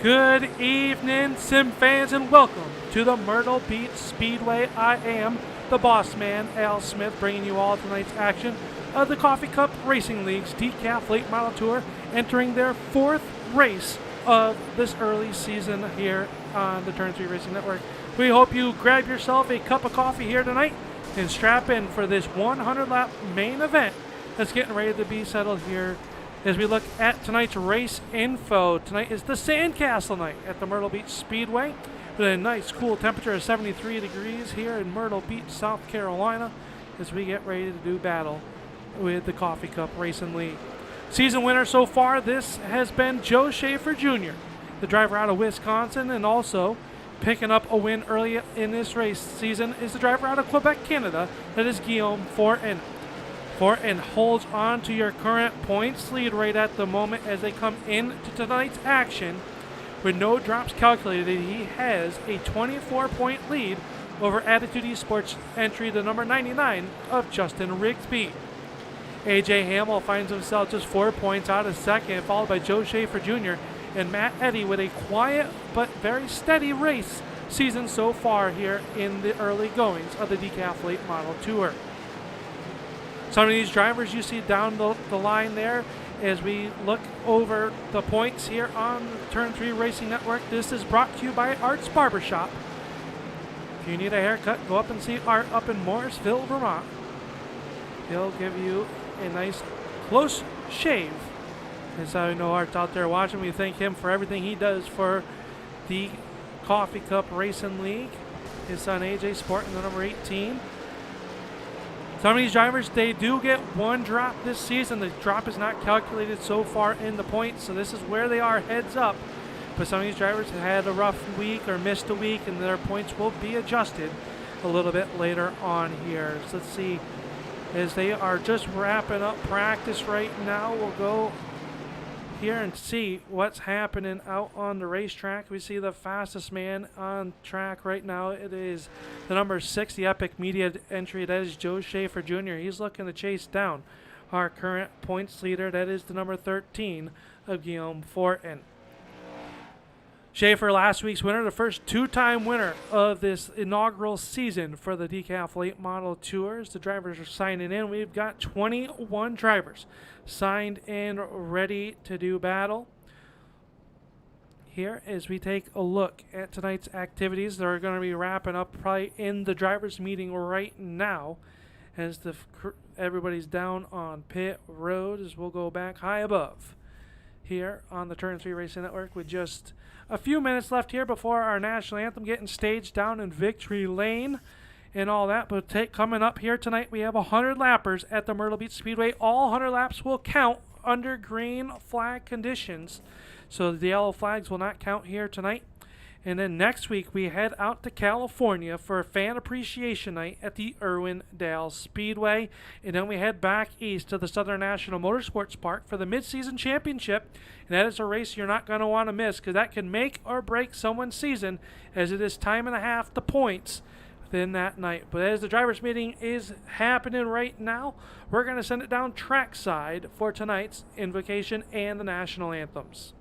Good evening, sim fans, and welcome to the Myrtle Beach Speedway. I am the boss man, Al Smith, bringing you all tonight's action of the Coffee Cup Racing League's DECAF Late Model Tour, entering their fourth race of this early season here on the Turn 3 Racing Network. We hope you grab yourself a cup of coffee here tonight and strap in for this 100-lap main event that's getting ready to be settled here as we look at tonight's race info. Tonight is the Sandcastle night at the Myrtle Beach Speedway with a nice cool temperature of 73 degrees here in Myrtle Beach, South Carolina, as we get ready to do battle with the Coffee Cup Racing League. Season winner so far, this has been Joe Schaefer Jr., the driver out of Wisconsin, and also picking up a win early in this race season is the driver out of Quebec, Canada, that is Guillaume Fortin. Fortin holds on to your current points lead right at the moment as they come into tonight's action. With no drops calculated, he has a 24-point lead over Attitude Esports entry, the number 99 of Justin Rigsby. AJ Hamill finds himself just 4 points out of second, followed by Joe Schaefer Jr. and Matt Eddy with a quiet but very steady race season so far here in the early goings of the DECAF Late Model Tour. Some of these drivers you see down the line there as we look over the points here on the Turn 3 Racing Network. This is brought to you by Art's Barbershop. If you need a haircut, go up and see Art up in Morrisville, Vermont. He'll give you a nice close shave. As I know Art's out there watching, we thank him for everything he does for the Coffee Cup Racing League. His son AJ sporting the number 18. Some of these drivers, they do get one drop this season. The drop is not calculated so far in the points, so this is where they are heads up. But some of these drivers have had a rough week or missed a week, and their points will be adjusted a little bit later on here. So let's see, as they are just wrapping up practice right now, we'll go here and see what's happening out on the racetrack. We see the fastest man on track right now. It is the number 6, the Epic Media entry. That is Joe Schaefer Jr. He's looking to chase down our current points leader. That is the number 13 of Guillaume Fortin. Schaefer, last week's winner, the first two-time winner of this inaugural season for the DECAF Late Model Tours. The drivers are signing in. We've got 21 drivers signed in, ready to do battle. Here, as we take a look at tonight's activities, they're going to be wrapping up probably in the drivers' meeting right now, as everybody's down on pit road. As we'll go back high above here on the Turn 3 Racing Network with just a few minutes left here before our national anthem getting staged down in Victory Lane and all that. But coming up here tonight, we have 100 lappers at the Myrtle Beach Speedway. All 100 laps will count under green flag conditions, so the yellow flags will not count here tonight. And then next week, we head out to California for a fan appreciation night at the Irwindale Speedway. And then we head back east to the Southern National Motorsports Park for the Mid-Season Championship. And that is a race you're not going to want to miss, because that can make or break someone's season, as it is time and a half the points within that night. But as the drivers' meeting is happening right now, we're going to send it down trackside for tonight's invocation and the national anthems.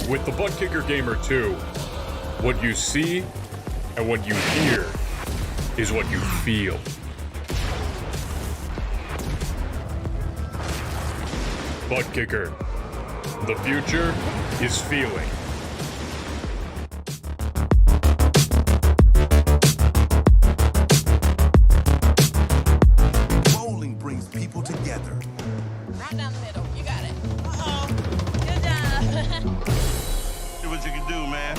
With the Butt Kicker Gamer 2, what you see and what you hear is what you feel. Butt Kicker. The future is feeling. Bowling brings people together. Right down the middle. You got it. Uh-oh. Good job. See what you can do, man.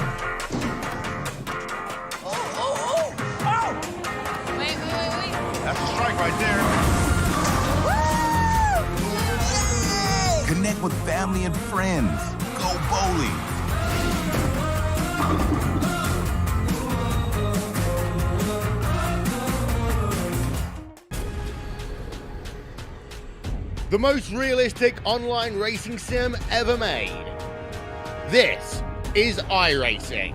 Oh! Wait. That's a strike right there. Connect with family and friends. Go bowling. The most realistic online racing sim ever made. This is iRacing.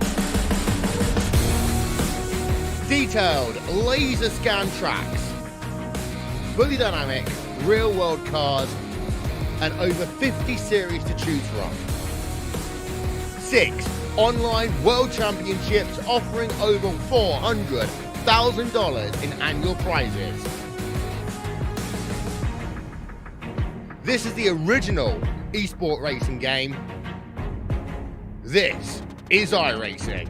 Detailed laser scan tracks, fully dynamic, real world cars, and over 50 series to choose from. 6 online world championships offering over $400,000 in annual prizes. This is the original esport racing game. This is iRacing.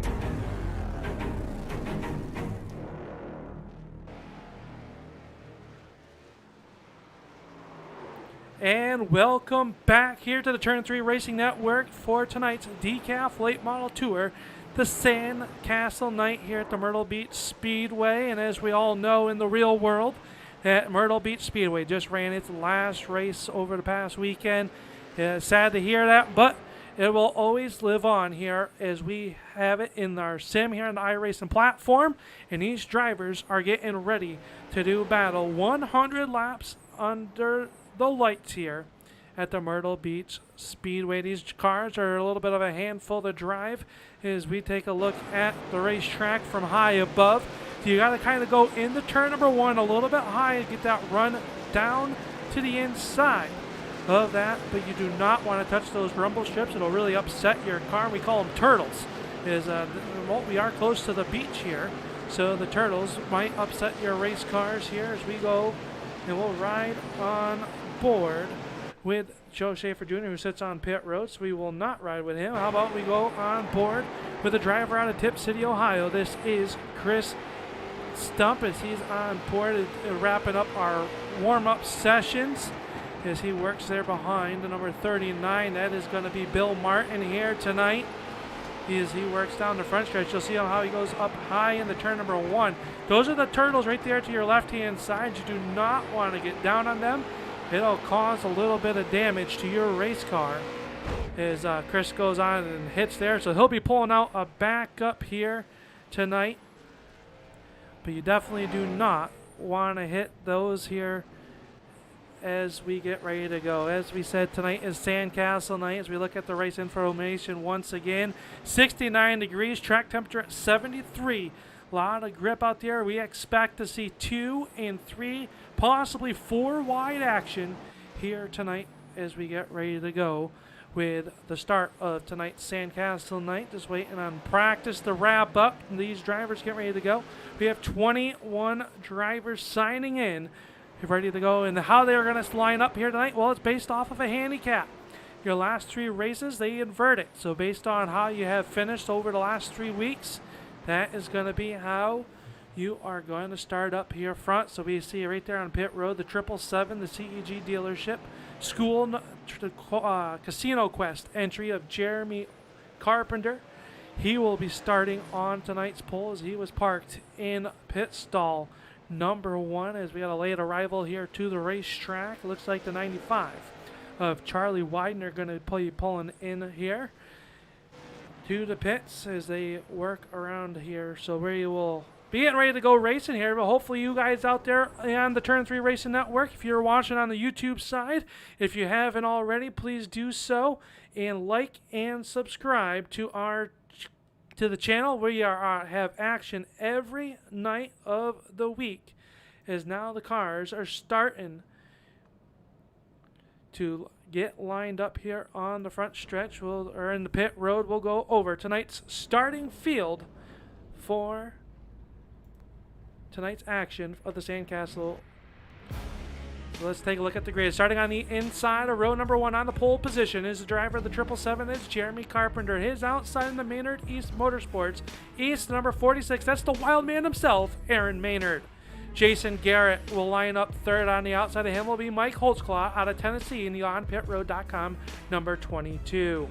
And welcome back here to the Turn 3 Racing Network for tonight's DECAF Late Model Tour, the Sandcastle Night here at the Myrtle Beach Speedway. And as we all know in the real world, at Myrtle Beach Speedway just ran its last race over the past weekend. Sad to hear that, but it will always live on here as we have it in our sim here on the iRacing platform. And these drivers are getting ready to do battle 100 laps under the lights here at the Myrtle Beach Speedway. These cars are a little bit of a handful to drive as we take a look at the racetrack from high above. So you got to kind of go into turn number 1 a little bit high and get that run down to the inside of that, but you do not want to touch those rumble strips. It'll really upset your car. We call them turtles. Well, we are close to the beach here, so the turtles might upset your race cars here as we go, and we'll ride on board with Joe Schaefer Jr., who sits on pit road, so we will not ride with him. How about we go on board with the driver out of Tip City, Ohio. This is Chris Stump as he's on board, wrapping up our warm-up sessions as he works there behind the number 39. That is going to be Bill Martin here tonight. As he works down the front stretch, you'll see how he goes up high in the turn number 1. Those are the turtles right there to your left-hand side. You do not want to get down on them. It'll cause a little bit of damage to your race car as Chris goes on and hits there. So he'll be pulling out a backup here tonight. But you definitely do not want to hit those here as we get ready to go. As we said, tonight is Sandcastle night as we look at the race information once again. 69 degrees, track temperature at 73. A lot of grip out there. We expect to see 2 and 3, possibly 4 wide action here tonight as we get ready to go with the start of tonight's Sandcastle night. Just waiting on practice to wrap up. These drivers get ready to go. We have 21 drivers signing in, ready to go. And how they're going to line up here tonight, well, it's based off of a handicap. Your last 3 races, they invert it. So based on how you have finished over the last 3 weeks, that is going to be how you are going to start up here front. So we see right there on pit road, the 777, the CEG dealership, school Casino Quest entry of Jeremy Carpenter. He will be starting on tonight's pole as he was parked in pit stall number 1 as we got a late arrival here to the racetrack. It looks like the 95 of Charlie Widener going to be pulling in here to the pits as they work around here. So we will be getting ready to go racing here, but hopefully you guys out there on the Turn 3 Racing Network, if you're watching on the YouTube side, if you haven't already, please do so and like and subscribe to the channel. We have action every night of the week as now the cars are starting to get lined up here on the front stretch, or in the pit road. We'll go over tonight's starting field for tonight's action of the Sandcastle. So let's take a look at the grid. Starting on the inside of row number 1 on the pole position is the driver of the 777. It's Jeremy Carpenter. His outside in the Maynard East Motorsports. East, number 46. That's the wild man himself, Aaron Maynard. Jason Garrett will line up third. On the outside of him will be Mike Holtzclaw out of Tennessee in the onpitroad.com, number 22.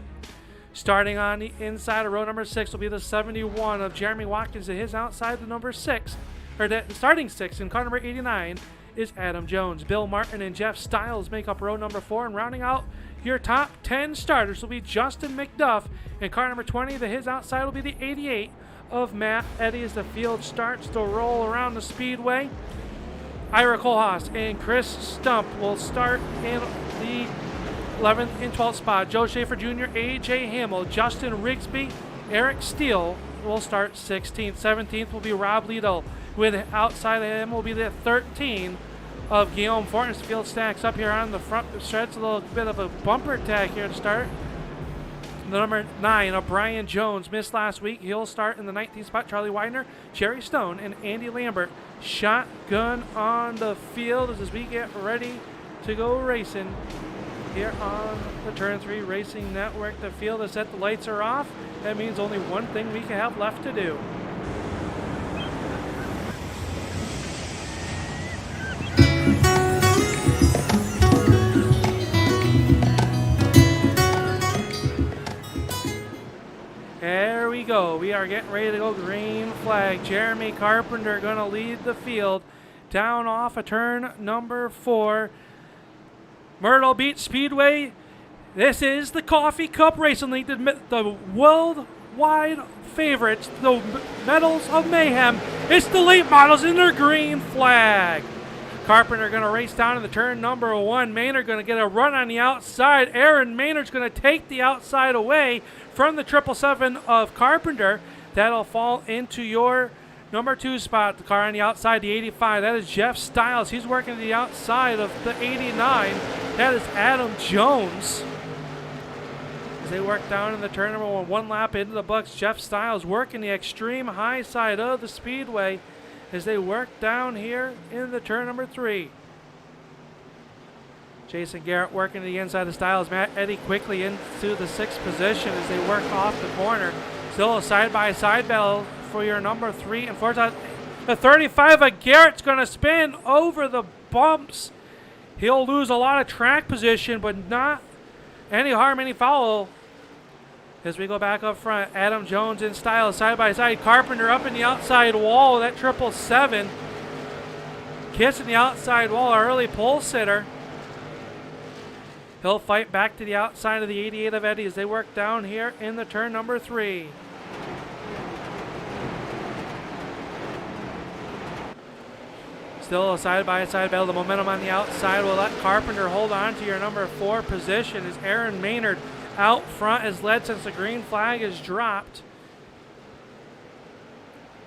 Starting on the inside of row number 6 will be the 71 of Jeremy Watkins. To his outside, the number 6, or the starting 6 in car number 89 is Adam Jones. Bill Martin and Jeff Stiles make up row number 4, and rounding out your top 10 starters will be Justin McDuff in car number 20. To his outside will be the 88 of Matt Eddy as the field starts to roll around the speedway. Ira Kohlhaas and Chris Stump will start in the 11th and 12th spot. Joe Schaefer Jr., A.J. Hamill, Justin Rigsby, Eric Steele will start 16th. 17th will be Rob Liedel. With outside of him will be the 13 of Guillaume Fortens. The field stacks up here on the front stretch. A little bit of a bumper tag here to start. The number 9 of Brian Jones missed last week. He'll start in the 19th spot. Charlie Widener, Jerry Stone, and Andy Lambert shotgun on the field as we get ready to go racing here on the Turn 3 Racing Network. The field is set. The lights are off. That means only one thing we can have left to do. There we go. We are getting ready to go green flag. Jeremy Carpenter going to lead the field down off of turn number 4. Myrtle Beach Speedway. This is the Coffee Cup Racing League, the worldwide favorites, the Medals of Mayhem. It's the late models in their green flag. Carpenter going to race down in the turn number 1. Maynard going to get a run on the outside. Aaron Maynard's going to take the outside away from the 777 of Carpenter. That'll fall into your number 2 spot. The car on the outside, the 85. That is Jeff Stiles. He's working to the outside of the 89. That is Adam Jones. As they work down in the turn number 1, 1 lap into the books. Jeff Stiles working the extreme high side of the speedway as they work down here in the turn number 3. Jason Garrett working to the inside of Stiles. Matt Eddy quickly into the 6th position as they work off the corner. Still a side-by-side battle for your number 3 and 4. The 35 of Garrett's going to spin over the bumps. He'll lose a lot of track position, but not any harm, any foul. As we go back up front, Adam Jones and Stiles side-by-side. Carpenter up in the outside wall. That 777 kissing the outside wall. Our early pole sitter. He'll fight back to the outside of the 88 of Eddy as they work down here in the turn number 3. Still a side-by-side battle. The momentum on the outside will let Carpenter hold on to your number 4 position as Aaron Maynard out front has led since the green flag is dropped.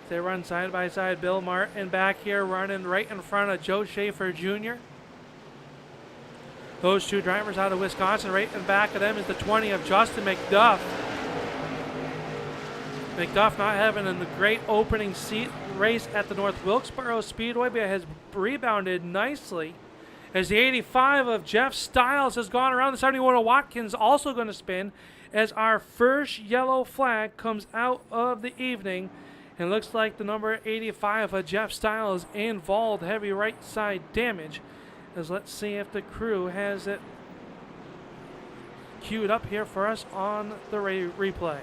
They run side-by-side. Bill Martin back here running right in front of Joe Schaefer Jr. Those 2 drivers out of Wisconsin. Right in back of them is the 20 of Justin McDuff. McDuff not having a great opening seat race at the North Wilkesboro Speedway, but has rebounded nicely. As the 85 of Jeff Stiles has gone around, the 71 of Watkins also going to spin as our first yellow flag comes out of the evening. And looks like the number 85 of Jeff Stiles involved heavy right side damage. As let's see if the crew has it queued up here for us on the replay.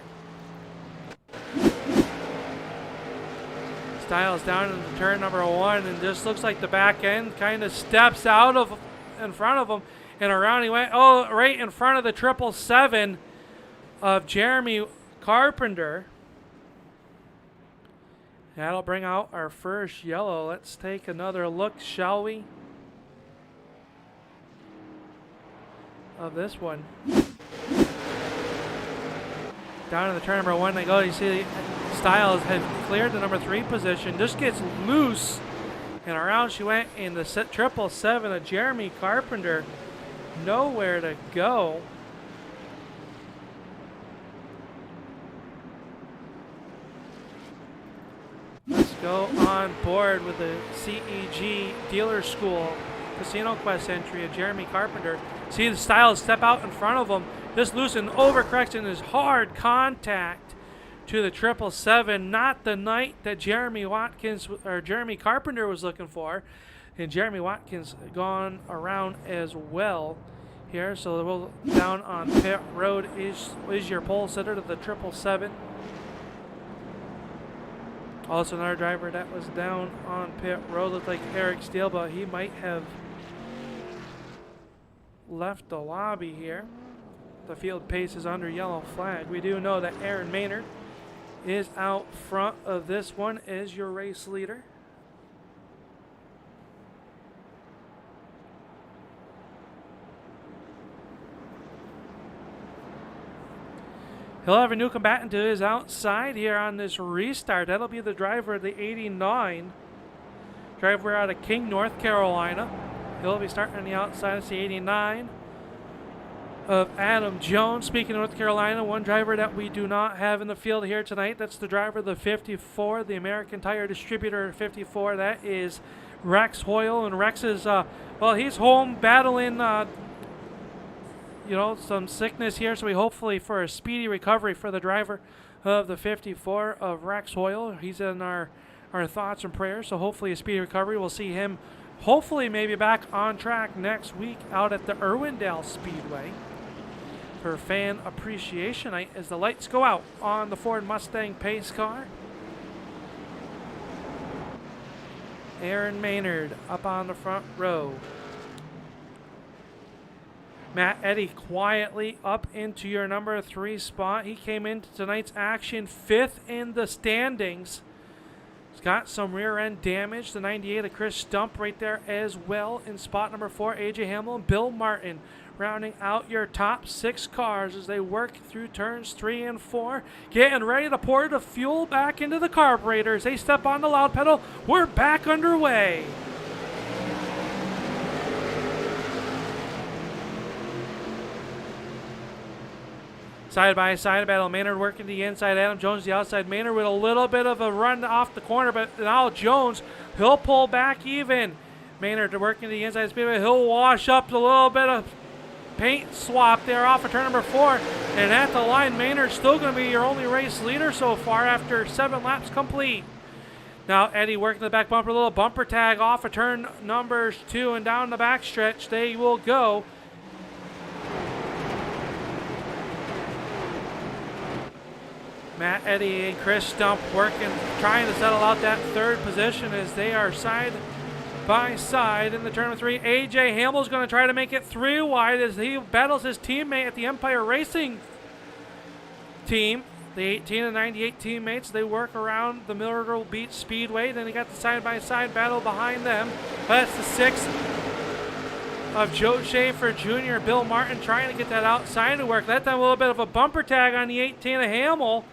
Stiles down into turn number 1 and just looks like the back end kind of steps out of in front of him and around he went. Oh, right in front of the 777 of Jeremy Carpenter. That'll bring out our first yellow. Let's take another look, shall we? Of this one. Down in the turn number 1 they go. You see Stiles had cleared the number 3 position. Just gets loose. And around she went in the 777 of Jeremy Carpenter. nowhere to go. Let's go on board with the CEG Dealer School Casino Quest entry of Jeremy Carpenter. See the Styles step out in front of him. This loose and overcorrects in his hard contact to the 777. Not the night that Jeremy Carpenter was looking for. And Jeremy Watkins gone around as well here. So we'll down on pit road is your pole sitter to the 777. Also another driver that was down on pit road looked like Eric Steele, but he might have left the lobby here. The field pace is under yellow flag. We do know that Aaron Maynard is out front of this one as your race leader. He'll have a new combatant to his outside here on this restart. That'll be the driver of the 89. Driver out of King, North Carolina. He'll be starting on the outside. It's the 89 of Adam Jones. Speaking of North Carolina, one driver that we do not have in the field here tonight. That's the driver of the 54, the American Tire Distributor 54. That is Rex Hoyle. And Rex is, well, he's home battling some sickness here, so we hopefully for a speedy recovery for the driver of the 54 of Rex Hoyle. He's in our thoughts and prayers, so hopefully a speedy recovery. We'll see him hopefully maybe back on track next week out at the Irwindale Speedway for fan appreciation night as the lights go out on the Ford Mustang pace car. Aaron Maynard up on the front row. Matt Eddy quietly up into your number 3 spot. He came into tonight's action 5th in the standings. He's got some rear end damage. The 98 of Chris Stump right there as well in spot number 4. AJ Hamill and Bill Martin rounding out your top 6 cars as they work through turns 3 and 4. Getting ready to pour the fuel back into the carburetors. They step on the loud pedal. We're back underway. Side-by-side battle. Maynard working the inside. Adam Jones the outside. Maynard with a little bit of a run off the corner, but now Jones, he'll pull back even. Maynard working the inside speedway. He'll wash up a little bit of paint swap there off of turn number 4. And at the line, Maynard's still going to be your only race leader so far after 7 laps complete. Now Eddie working the back bumper. A little bumper tag off of turn numbers 2 and down the back stretch. They will go. Matt Eddy and Chris Stump working, trying to settle out that 3rd position as they are side by side in the turn of 3. AJ Hamill's going to try to make it 3 wide as he battles his teammate at the Empire Racing team. The 18 and 98 teammates, they work around the Myrtle Beach Speedway. Then they got the side-by-side battle behind them. That's the 6 of Joe Schaefer Jr. Bill Martin trying to get that outside to work. Let them a little bit of a bumper tag on the 18 of Hamill.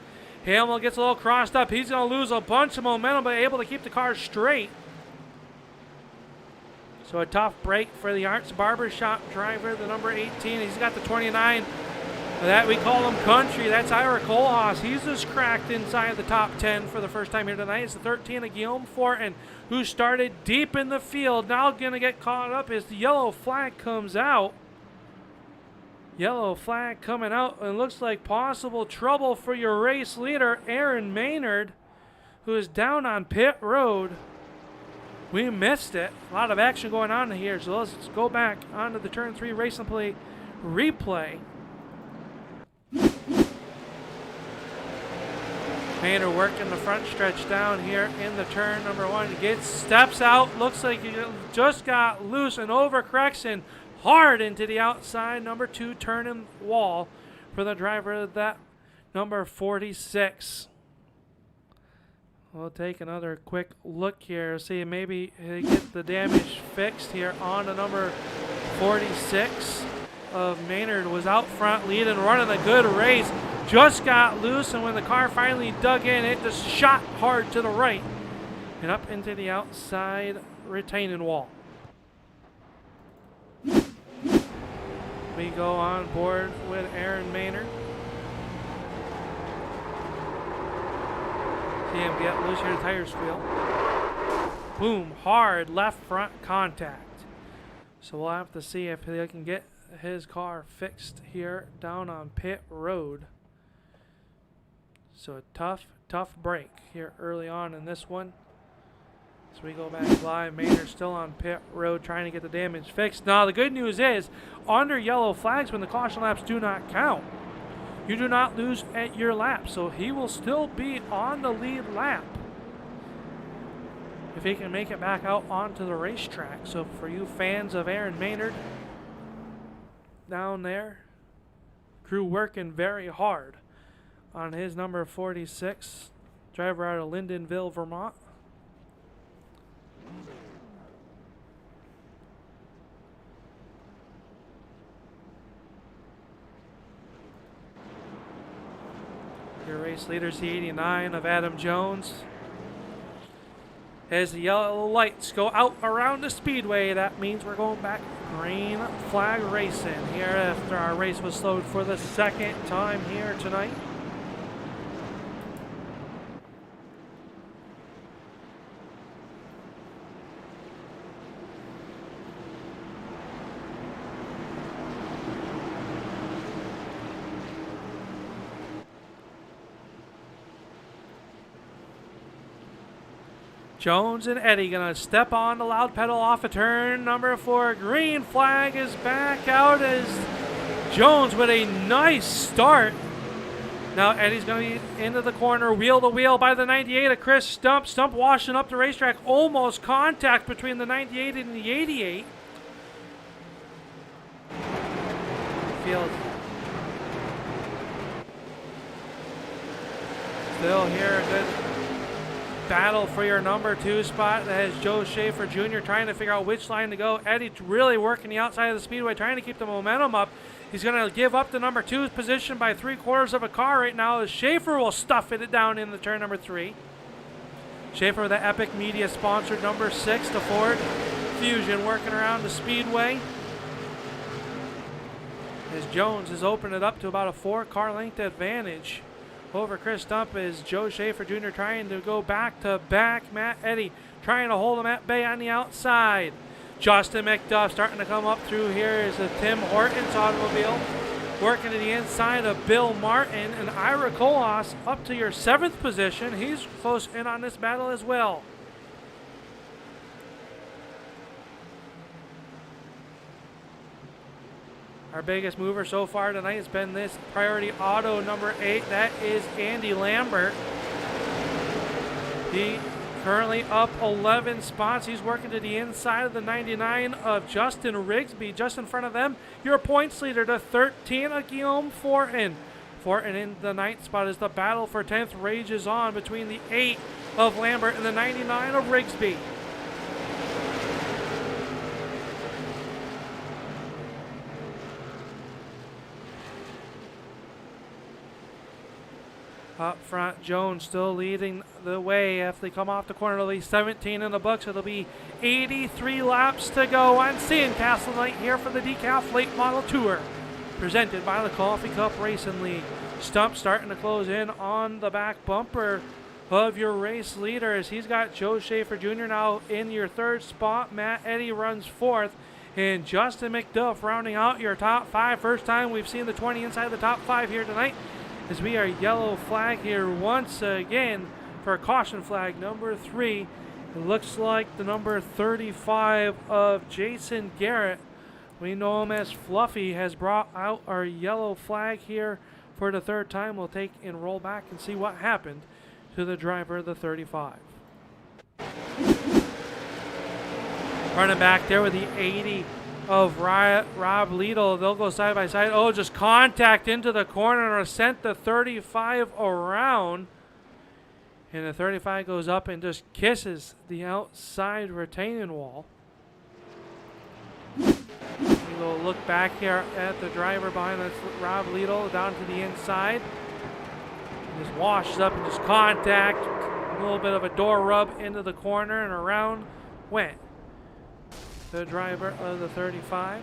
Hamill gets a little crossed up. He's going to lose a bunch of momentum, but able to keep the car straight. So a tough break for the Arts Barbershop driver, the number 18. He's got the 29. That we call him country. That's Ira Kohlhaas. He's just cracked inside the top 10 for the first time here tonight. It's the 13 of Guillaume Fortin, who started deep in the field. Now going to get caught up as the yellow flag comes out. Yellow flag coming out, and looks like possible trouble for your race leader, Aaron Maynard, who is down on pit road. We missed it. A lot of action going on here, so let's go back onto the turn 3 race and play replay. Maynard working the front stretch down here in the turn number 1. He gets steps out. Looks like he just got loose and overcorrects and hard into the outside number 2 turn-in wall for the driver of that number 46. We'll take another quick look here. See, maybe get the damage fixed here on the number 46 of Maynard. Was out front leading, running a good race. Just got loose, and when the car finally dug in, it just shot hard to the right and up into the outside retaining wall. We go on board with Aaron Maynard. See him get loose here, tire squeal. Boom, hard left front contact. So we'll have to see if they can get his car fixed here down on pit road. So a tough break here early on in this one. So we go back live. Maynard still on pit road trying to get the damage fixed. Now the good news is, under yellow flags when the caution laps do not count, you do not lose at your lap. So he will still be on the lead lap if he can make it back out onto the racetrack. So for you fans of Aaron Maynard down there, crew working very hard on his number 46, driver out of Lyndonville, Vermont. Your race leaders, the 89 of Adam Jones. As the yellow lights go out around the speedway, that means we're going back green flag racing here after our race was slowed for the second time here tonight. Jones and Eddie gonna step on the loud pedal off of turn number 4. Green flag is back out as Jones with a nice start. Now Eddie's gonna be into the corner, wheel to wheel by the 98 of Chris Stump. Stump washing up the racetrack, almost contact between the 98 and the 88. Field. Still here, a good battle for your number 2 spot. That is Joe Schaefer Jr. trying to figure out which line to go. Eddie really working the outside of the speedway, trying to keep the momentum up. He's going to give up the number 2's position by 3/4 of a car right now as Schaefer will stuff it down in the turn number 3. Schaefer with the Epic Media sponsored number 6 to Ford Fusion working around the speedway. As Jones has opened it up to about a 4-car length advantage over Chris Stump is Joe Schaefer Jr. trying to go back to back. Matt Eddy trying to hold him at bay on the outside. Justin McDuff starting to come up through here is a Tim Hortons automobile. Working to the inside of Bill Martin and Ira Kolas up to your 7th position. He's close in on this battle as well. Our biggest mover so far tonight has been this Priority Auto number 8. That is Andy Lambert. He currently up 11 spots. He's working to the inside of the 99 of Justin Rigsby. Just in front of them, your points leader, the 13 of Guillaume Fortin. Fortin in the 9th spot as the battle for 10th rages on between the 8 of Lambert and the 99 of Rigsby. Up front, Jones still leading the way. If they come off the corner, it'll be 17 in the books. It'll be 83 laps to go on Sandcastle night here for the DECAF Late Model Tour, presented by the Coffee Cup Racing League. Stump starting to close in on the back bumper of your race leader as he's got Joe Schaefer Jr. now in your 3rd spot. Matt Eddy runs 4th. And Justin McDuff rounding out your top 5. First time we've seen the 20 inside the top 5 here tonight, as we are yellow flag here once again for caution flag number 3. It looks like the number 35 of Jason Garrett, we know him as Fluffy, has brought out our yellow flag here for the 3rd time. We'll take and roll back and see what happened to the driver of the 35. Running back there with the 80 of Rob Liedel. They'll go side by side. Oh, just contact into the corner and sent the 35 around. And the 35 goes up and just kisses the outside retaining wall. We'll look back here at the driver behind us, Rob Liedel, down to the inside. Just washes up and just contact. A little bit of a door rub into the corner and around went the driver of the 35.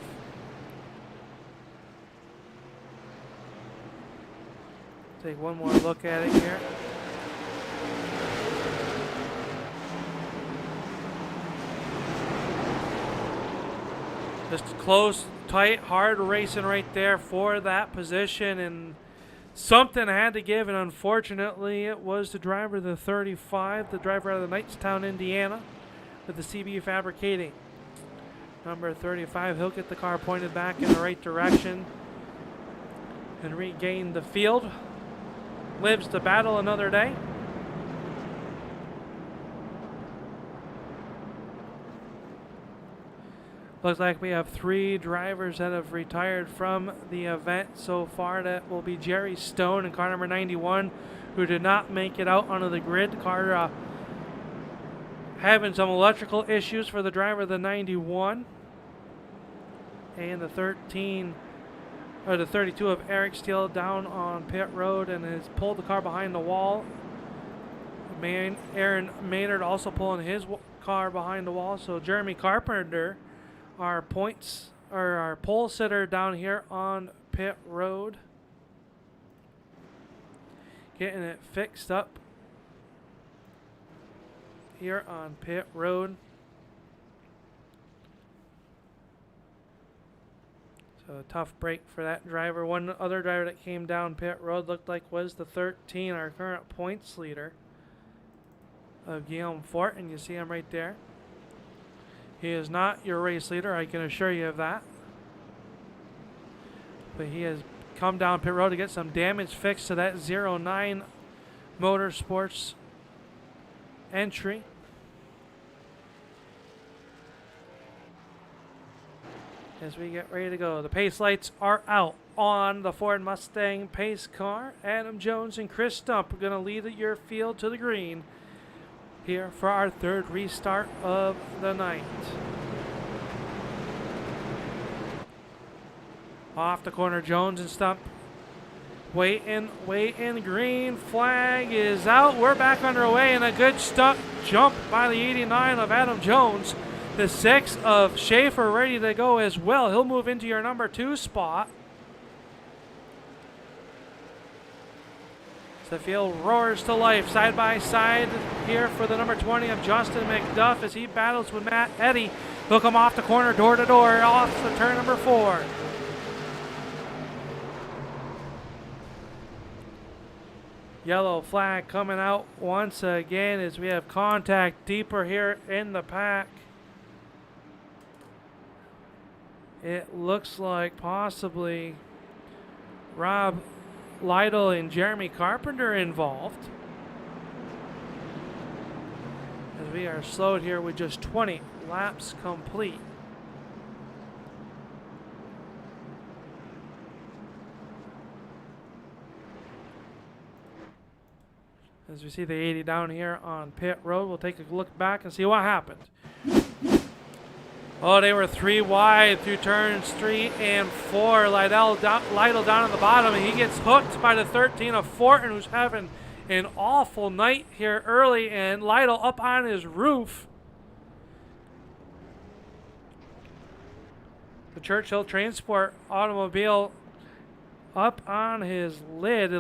Take one more look at it here. Just close, tight, hard racing right there for that position, and something had to give, and unfortunately it was the driver of the 35, the driver out of Knightstown, Indiana, with the CB Fabricating. Number 35, he'll get the car pointed back in the right direction and regain the field. Lives to battle another day. Looks like we have 3 drivers that have retired from the event so far. That will be Jerry Stone and car number 91, who did not make it out onto the grid. Car having some electrical issues for the driver of the 91. And the 13, or the 32 of Eric Steele down on pit road and has pulled the car behind the wall. Aaron Maynard also pulling his car behind the wall. So Jeremy Carpenter, our points, or our pole sitter down here on pit road, getting it fixed up here on pit road. So a tough break for that driver. One other driver that came down pit road looked like was the 13, our current points leader of Guillaume Fort, and you see him right there. He is not your race leader, I can assure you of that. But he has come down pit road to get some damage fixed to that 09 Motorsports entry. As we get ready to go, the pace lights are out on the Ford Mustang pace car. Adam Jones and Chris Stump are going to lead your field to the green here for our 3rd restart of the night. Off the corner, Jones and Stump waiting. Green flag is out. We're back underway, and a good jump by the 89 of Adam Jones. The 6 of Schaefer ready to go as well. He'll move into your number 2 spot. The field roars to life side by side here for the number 20 of Justin McDuff as he battles with Matt Eddy. He'll come off the corner, door to door, off the turn number 4. Yellow flag coming out once again as we have contact deeper here in the pack. It looks like possibly Rob Lytle and Jeremy Carpenter involved. As we are slowed here with just 20 laps complete. As we see the 80 down here on pit road, we'll take a look back and see what happened. Oh, they were 3 wide through turns 3 and 4. Lytle down on the bottom, and he gets hooked by the 13 of Fortin, who's having an awful night here early, and Lytle up on his roof. The Churchill Transport automobile up on his lid.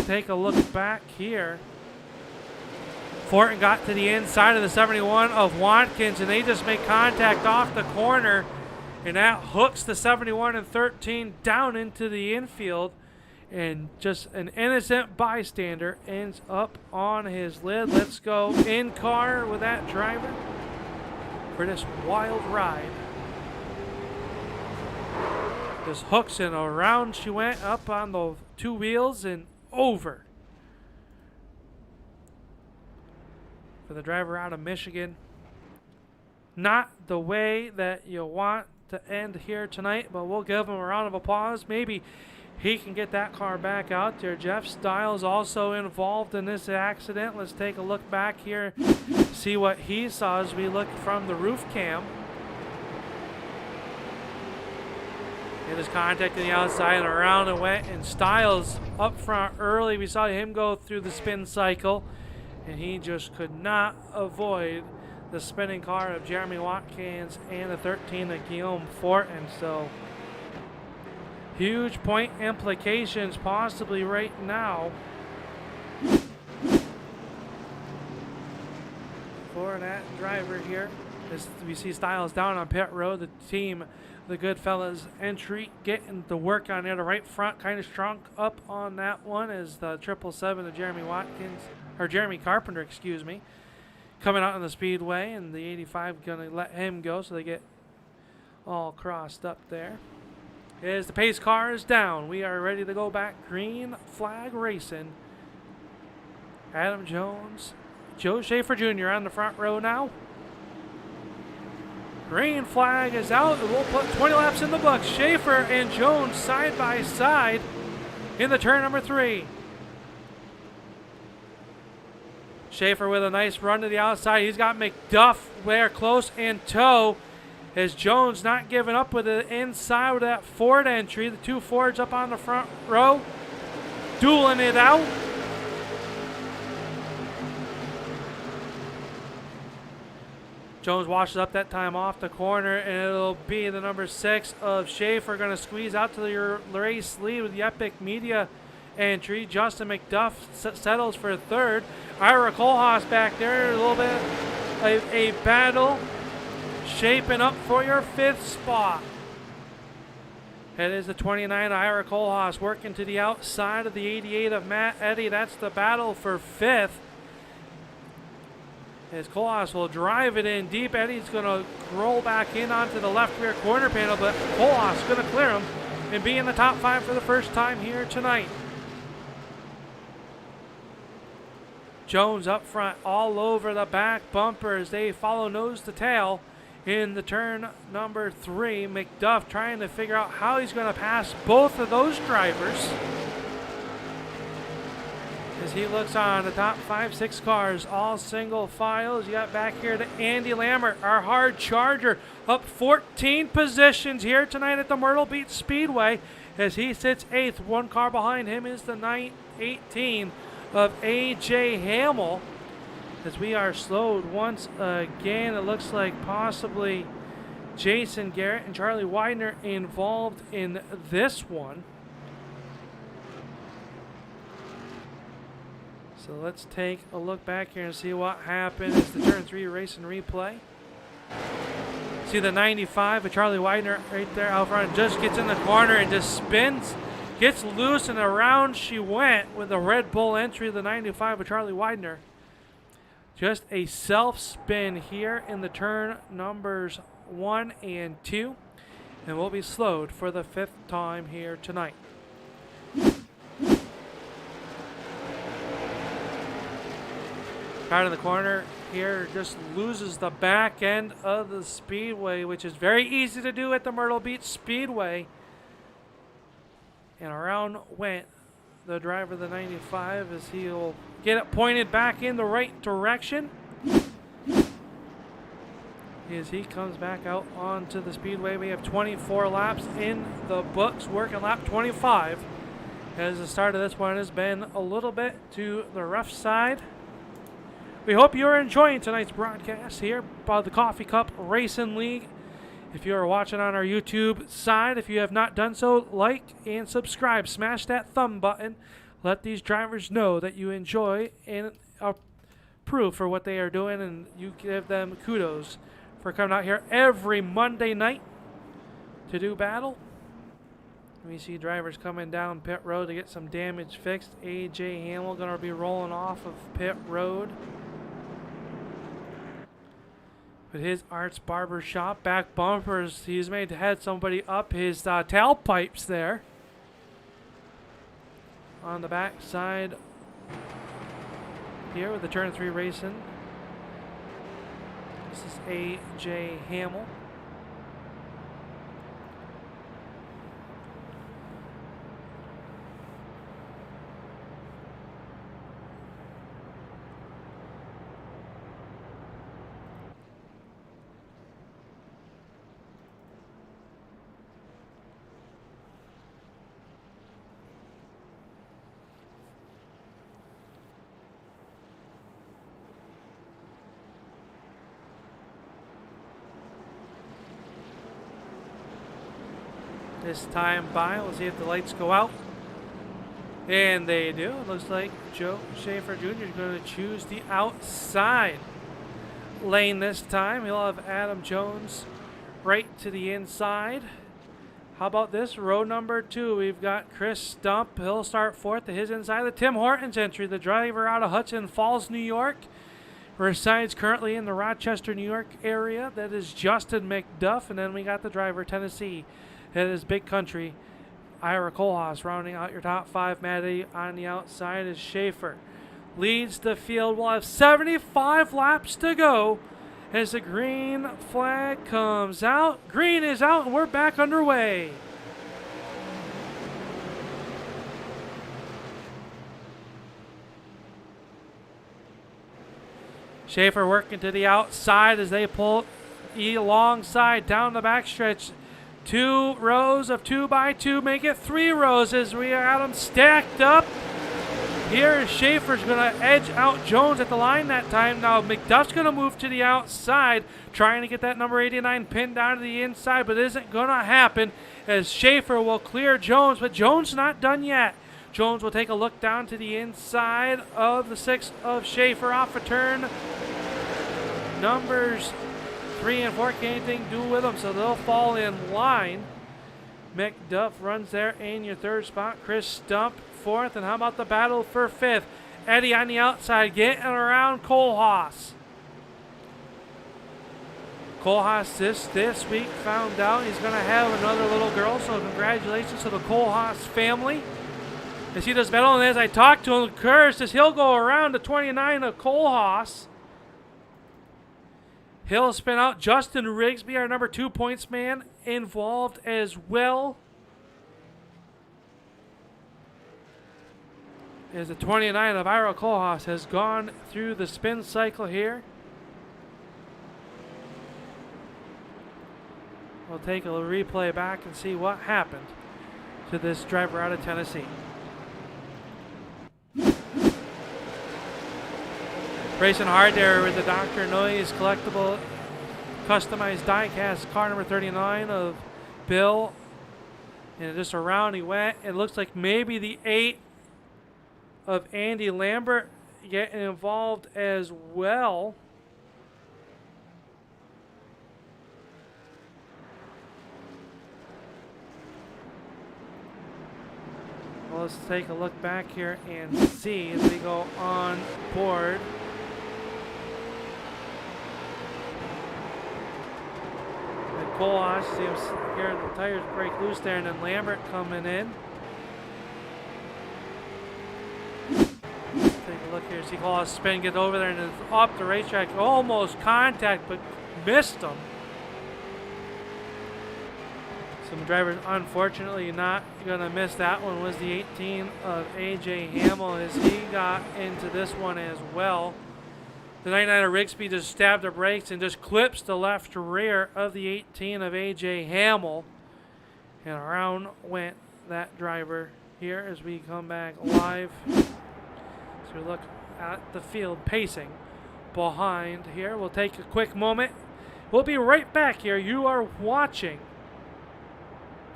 Take a look back here. Fortin got to the inside of the 71 of Watkins, and they just make contact off the corner, and that hooks the 71 and 13 down into the infield, and just an innocent bystander ends up on his lid. Let's go in car with that driver for this wild ride. Just hooks, and around she went up on the 2 wheels and over. For the driver out of Michigan. Not the way that you want to end here tonight, but we'll give him a round of applause. Maybe he can get that car back out there. Jeff Stiles also involved in this accident. Let's take a look back here, see what he saw as we look from the roof cam. It was contacting the outside and around and went, and Stiles up front early. We saw him go through the spin cycle, and he just could not avoid the spinning car of Jeremy Watkins and the 13 of Guillaume Fort. And so huge point implications possibly right now for that driver here. As we see Styles down on pit road, the team, the Goodfellas entry, getting the work on there. The right front kind of shrunk up on that one as the 777 of Jeremy Watkins, or Jeremy Carpenter, excuse me, coming out on the speedway, and the 85 going to let him go, so they get all crossed up there. As the pace car is down, we are ready to go back. Green flag racing. Adam Jones, Joe Schaefer Jr. on the front row now. Green flag is out. We'll put 20 laps in the books. Schaefer and Jones side by side in the turn number 3. Schaefer with a nice run to the outside. He's got McDuff there close in tow. As Jones not giving up with the inside with that Ford entry. The two Fords up on the front row, dueling it out. Jones washes up that time off the corner, and it'll be the number 6 of Schaefer going to squeeze out to the race lead with the Epic Media entry. Justin McDuff settles for 3rd. Ira Kohlhaas back there, a little bit of a battle shaping up for your 5th spot. It is the 29 Ira Kohlhaas working to the outside of the 88 of Matt Eddy. That's the battle for 5th. As Kohlhaas will drive it in deep. Eddy's going to roll back in onto the left rear corner panel, but Kohlhaas is going to clear him and be in the top 5 for the first time here tonight. Jones up front all over the back bumper as they follow nose to tail in the turn number 3. McDuff trying to figure out how he's going to pass both of those drivers as he looks on the top 5-6 cars, all single files. You got back here to Andy Lambert, our hard charger, up 14 positions here tonight at the Myrtle Beach Speedway as he sits 8th. One car behind him is the 18 of A.J. Hamill. As we are slowed once again, it looks like possibly Jason Garrett and Charlie Widener involved in this one. So let's take a look back here and see what happened. It's the turn 3 race and replay. See the 95 of Charlie Widener right there out front. Just gets in the corner and just spins. Gets loose and around she went with the Red Bull entry of the 95 of Charlie Widener. Just a self-spin here in the turn numbers 1 and 2. And we'll be slowed for the 5th time here tonight. Out in the corner here, just loses the back end of the speedway, which is very easy to do at the Myrtle Beach Speedway. And around went the driver of the 95 as he'll get it pointed back in the right direction. As he comes back out onto the speedway, we have 24 laps in the books, working lap 25. As the start of this one has been a little bit to the rough side. We hope you're enjoying tonight's broadcast here by the Coffee Cup Racing League. If you are watching on our YouTube side, if you have not done so, like and subscribe. Smash that thumb button. Let these drivers know that you enjoy and approve for what they are doing, and you give them kudos for coming out here every Monday night to do battle. We see drivers coming down pit road to get some damage fixed. A.J. Hamill going to be rolling off of pit road with his Arts Barber Shop back bumpers. He's made to head somebody up his tailpipes there on the back side here with the turn 3 racing. This is A.J. Hamill. This time by, we'll see if the lights go out. And they do. It looks like Joe Schaefer Jr. is going to choose the outside lane this time. He'll have Adam Jones right to the inside. How about this? Row number 2, we've got Chris Stump. He'll start fourth to his inside. The Tim Hortons entry, the driver out of Hudson Falls, New York. Resides currently in the Rochester, New York area. That is Justin McDuff. And then we got the driver, Tennessee. That is Big Country, Ira Kohlhaas. Rounding out your top 5, Maddie on the outside is Schaefer. Leads the field. We'll have 75 laps to go as the green flag comes out. Green is out and we're back underway. Schaefer working to the outside as they pull alongside down the backstretch. 2 rows of 2x2 make it 3 rows as we got them stacked up. Here, Schaefer's going to edge out Jones at the line that time. Now, McDuff's going to move to the outside, trying to get that number 89 pinned down to the inside, but it isn't going to happen as Schaefer will clear Jones, but Jones not done yet. Jones will take a look down to the inside of the 6 of Schaefer off a turn. Numbers 3 and 4 can't anything do with them, so they'll fall in line. McDuff runs there in your 3rd spot. Chris Stump 4th, and how about the battle for 5th? Eddie on the outside getting around Kohlhaas. Kohlhaas this week found out he's going to have another little girl, so congratulations to the Kohlhaas family. As he does battle, and as I talk to him, Curse as he'll go around the 29 of Kohlhaas. He'll spin out Justin Rigsby, our number 2 points man, involved as well. As the 29 of Ira Kohlhaas has gone through the spin cycle here. We'll take a replay back and see what happened to this driver out of Tennessee. Racing hard there with the Dr. Noise collectible customized die-cast car number 39 of Bill. And just around he went. It looks like maybe the 8 of Andy Lambert getting involved as well. Well, let's take a look back here and see as we go on board. Kohlhaas seems here the tires break loose there, and then Lambert coming in. Take a look here. See Kohlhaas spin, get over there, and it's up the racetrack. Almost contact, but missed him. Some drivers, unfortunately, not going to miss that one. Was the 18 of AJ Hamill as he got into this one as well. The 99 of Rigsby just stabbed the brakes and just clips the left rear of the 18 of AJ Hamill. And around went that driver here as we come back live. So we look at the field pacing behind here. We'll take a quick moment. We'll be right back here. You are watching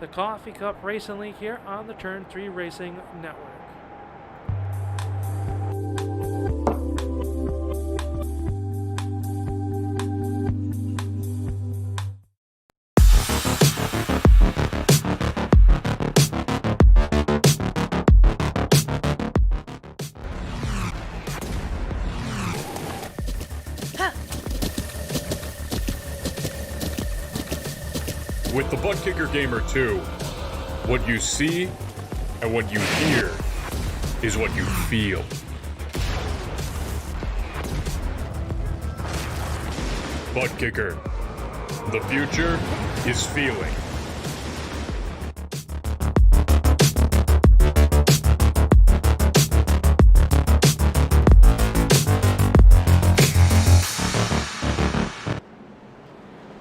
the Coffee Cup Racing League here on the Turn 3 Racing Network. With the Butt Kicker Gamer 2, what you see and what you hear is what you feel. Butt Kicker. The future is feeling.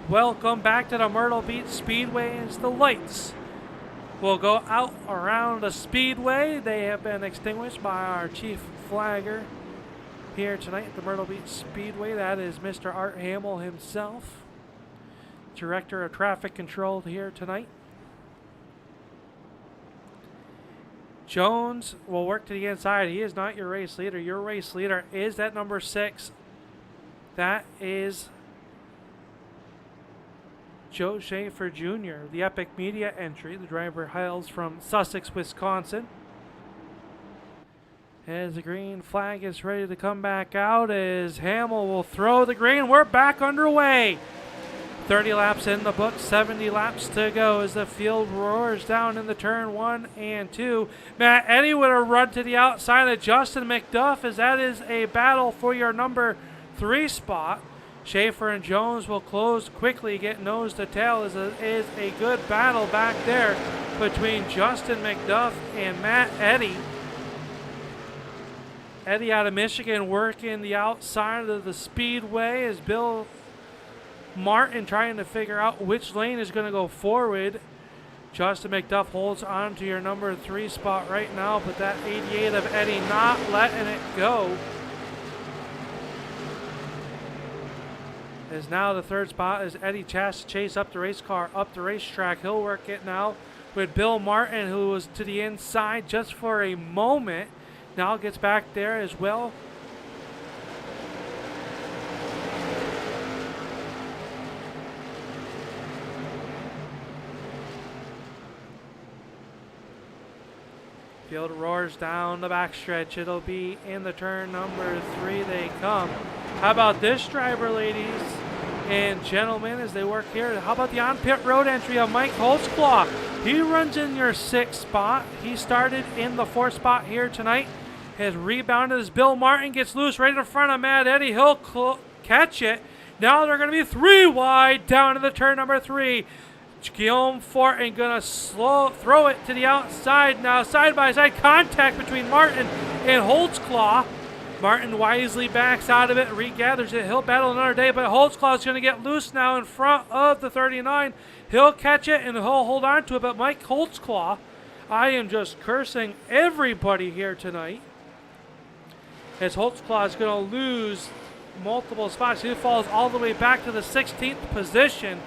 Welcome back to the Myrtle Beach Speedway as the lights will go out around the Speedway. They have been extinguished by our chief flagger here tonight at the Myrtle Beach Speedway. That is Mr. Art Hamill himself, Director of Traffic Control here tonight. Jones will work to the inside. He is not your race leader. Your race leader is that number 6 That is Joe Schaefer Jr., the Epic Media entry. The driver hails from Sussex, Wisconsin. As the green flag is ready to come back out, as Hamill will throw the green. We're back underway. 30 laps in the book, 70 laps to go as the field roars down in the turn 1 and 2. Matt Eddy with a run to the outside of Justin McDuff, as that is a battle for your number 3 spot. Schaefer and Jones will close quickly, get nose to tail, as it is a good battle back there between Justin McDuff and Matt Eddy. Eddy out of Michigan working the outside of the speedway as Bill Martin trying to figure out which lane is going to go forward. Justin McDuff holds on to your number 3 spot right now, but that 88 of Eddy not letting it go. As now the 3rd spot is Eddy has to chase up the race car, up the racetrack. He'll work it now with Bill Martin, who was to the inside just for a moment. Now gets back there as well. Field roars down the backstretch. It'll be in the turn number 3 they come. How about this driver, ladies and gentlemen, as they work here? How about the on-pit road entry of Mike Holtzclaw? He runs in your 6th spot. He started in the 4th spot here tonight. Has rebounded as Bill Martin gets loose right in front of Matt Eddy. He'll catch it. Now they're going to be 3 wide down to the turn number 3. Guillaume Fortin going to throw it to the outside now. Side-by-side contact between Martin and Holtzclaw. Martin wisely backs out of it, regathers it. He'll battle another day, but Holtzclaw is going to get loose now in front of the 39. He'll catch it and he'll hold on to it, but Mike Holtzclaw, I am just cursing everybody here tonight. As Holtzclaw is going to lose multiple spots. He falls all the way back to the 16th position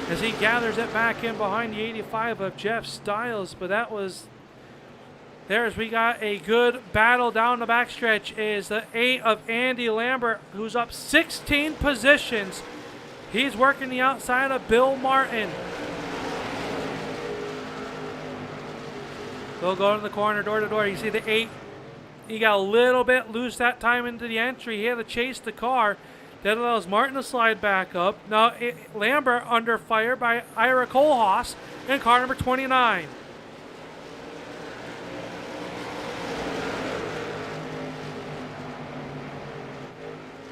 as he gathers it back in behind the 85 of Jeff Stiles. But that was, there's, we got a good battle down the backstretch. Is the 8 of Andy Lambert, who's up 16 positions. He's working the outside of Bill Martin. They'll go in the corner, door to door. You see the 8. He got a little bit loose that time into the entry. He had to chase the car. That allows Martin to slide back up. Now Lambert under fire by Ira Kohlhaas in car number 29.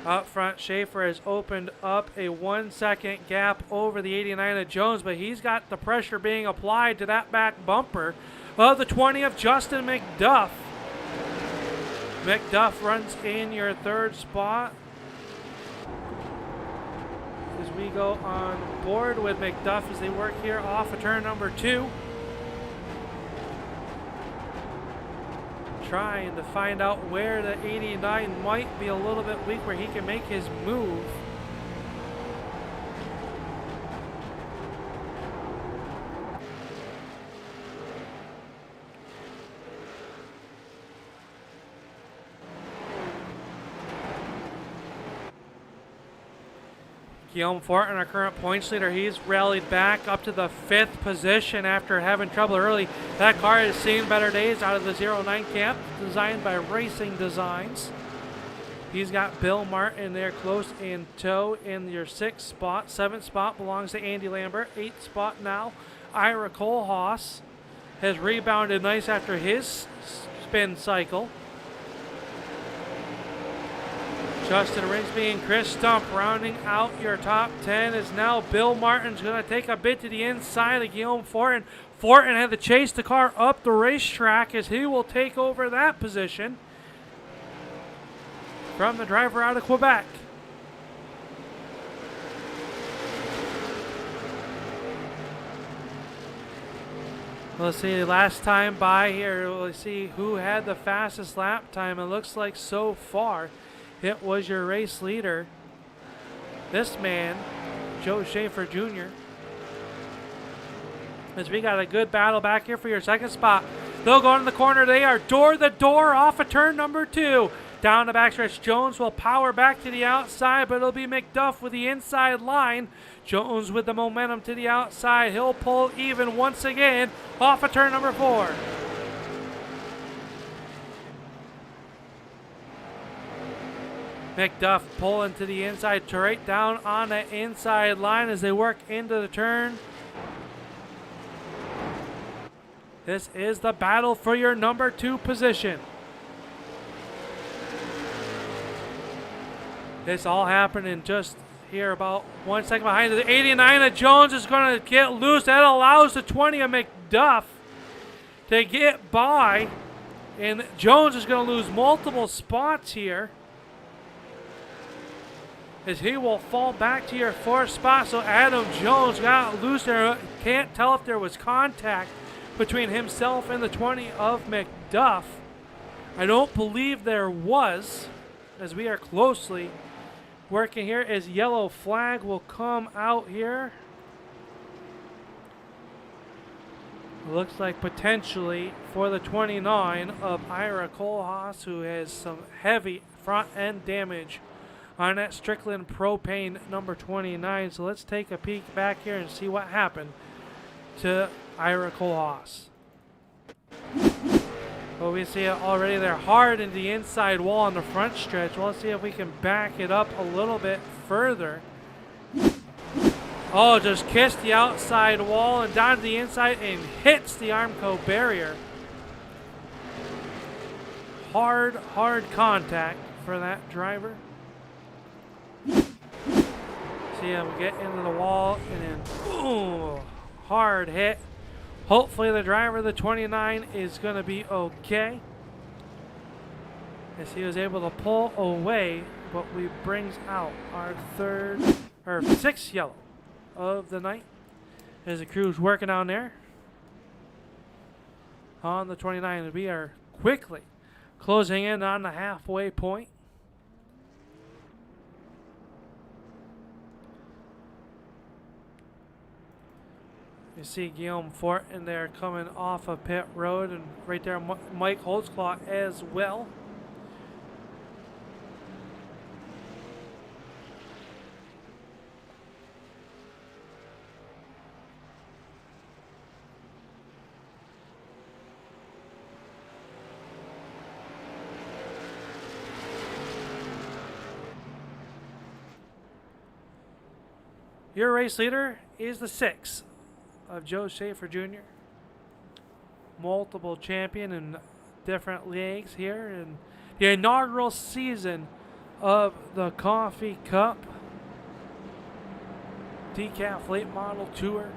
Up front, Schaefer has opened up a 1-second gap over the 89 of Jones, but he's got the pressure being applied to that back bumper of the 20 of Justin McDuff. McDuff runs in your 3rd spot. As we go on board with McDuff as they work here off of turn number 2. Trying to find out where the 89 might be a little bit weak, where he can make his move. Guillaume Fortin, our current points leader, he's rallied back up to the 5th position after having trouble early. That car has seen better days out of the 09 camp, designed by Racing Designs. He's got Bill Martin there close in tow in your 6th spot. 7th spot belongs to Andy Lambert. 8th spot now, Ira Kohlhaas has rebounded nice after his spin cycle. Justin Rigsby and Chris Stump rounding out your top 10 is now Bill Martin's going to take a bit to the inside of Guillaume Fortin. Fortin had to chase the car up the racetrack as he will take over that position from the driver out of Quebec. Let's see, last time by here, we'll see who had the fastest lap time. It looks like so far it was your race leader, this man, Joe Schaefer Jr. As we got a good battle back here for your 2nd spot. They'll go in the corner. They are door to door off of turn number 2. Down the backstretch, Jones will power back to the outside, but it'll be McDuff with the inside line. Jones with the momentum to the outside. He'll pull even once again off of turn number 4. McDuff pulling to the inside, to right down on the inside line as they work into the turn. This is the battle for your number 2 position. This all happened in just here about 1 second behind. The 89 of Jones is going to get loose. That allows the 20 of McDuff to get by. And Jones is going to lose multiple spots here, as he will fall back to your 4th spot. So Adam Jones got loose there. Can't tell if there was contact between himself and the 20 of McDuff. I don't believe there was, as we are closely working here, as yellow flag will come out here. Looks like potentially for the 29 of Ira Kohlhaas, who has some heavy front end damage on that Strickland propane number 29. So let's take a peek back here and see what happened to Ira Kohlhaas. Well, we see it already there hard in the inside wall on the front stretch. Well, let's see if we can back it up a little bit further. Oh, just kissed the outside wall and down to the inside and hits the Armco barrier. Hard contact for that driver. See him get into the wall and then ooh, hard hit. Hopefully the driver, the 29, is going to be okay, as he was able to pull away, but we brings out our 6th yellow of the night, as the crew's working down there on the 29. We are quickly closing in on the halfway point. You see Guillaume Fort in there coming off of pit road, and right there Mike Holtzclaw as well. Your race leader is the 6 of Joe Schaefer Jr. Multiple champion in different leagues here in the inaugural season of the Coffee Cup DECAF Late Model Tour.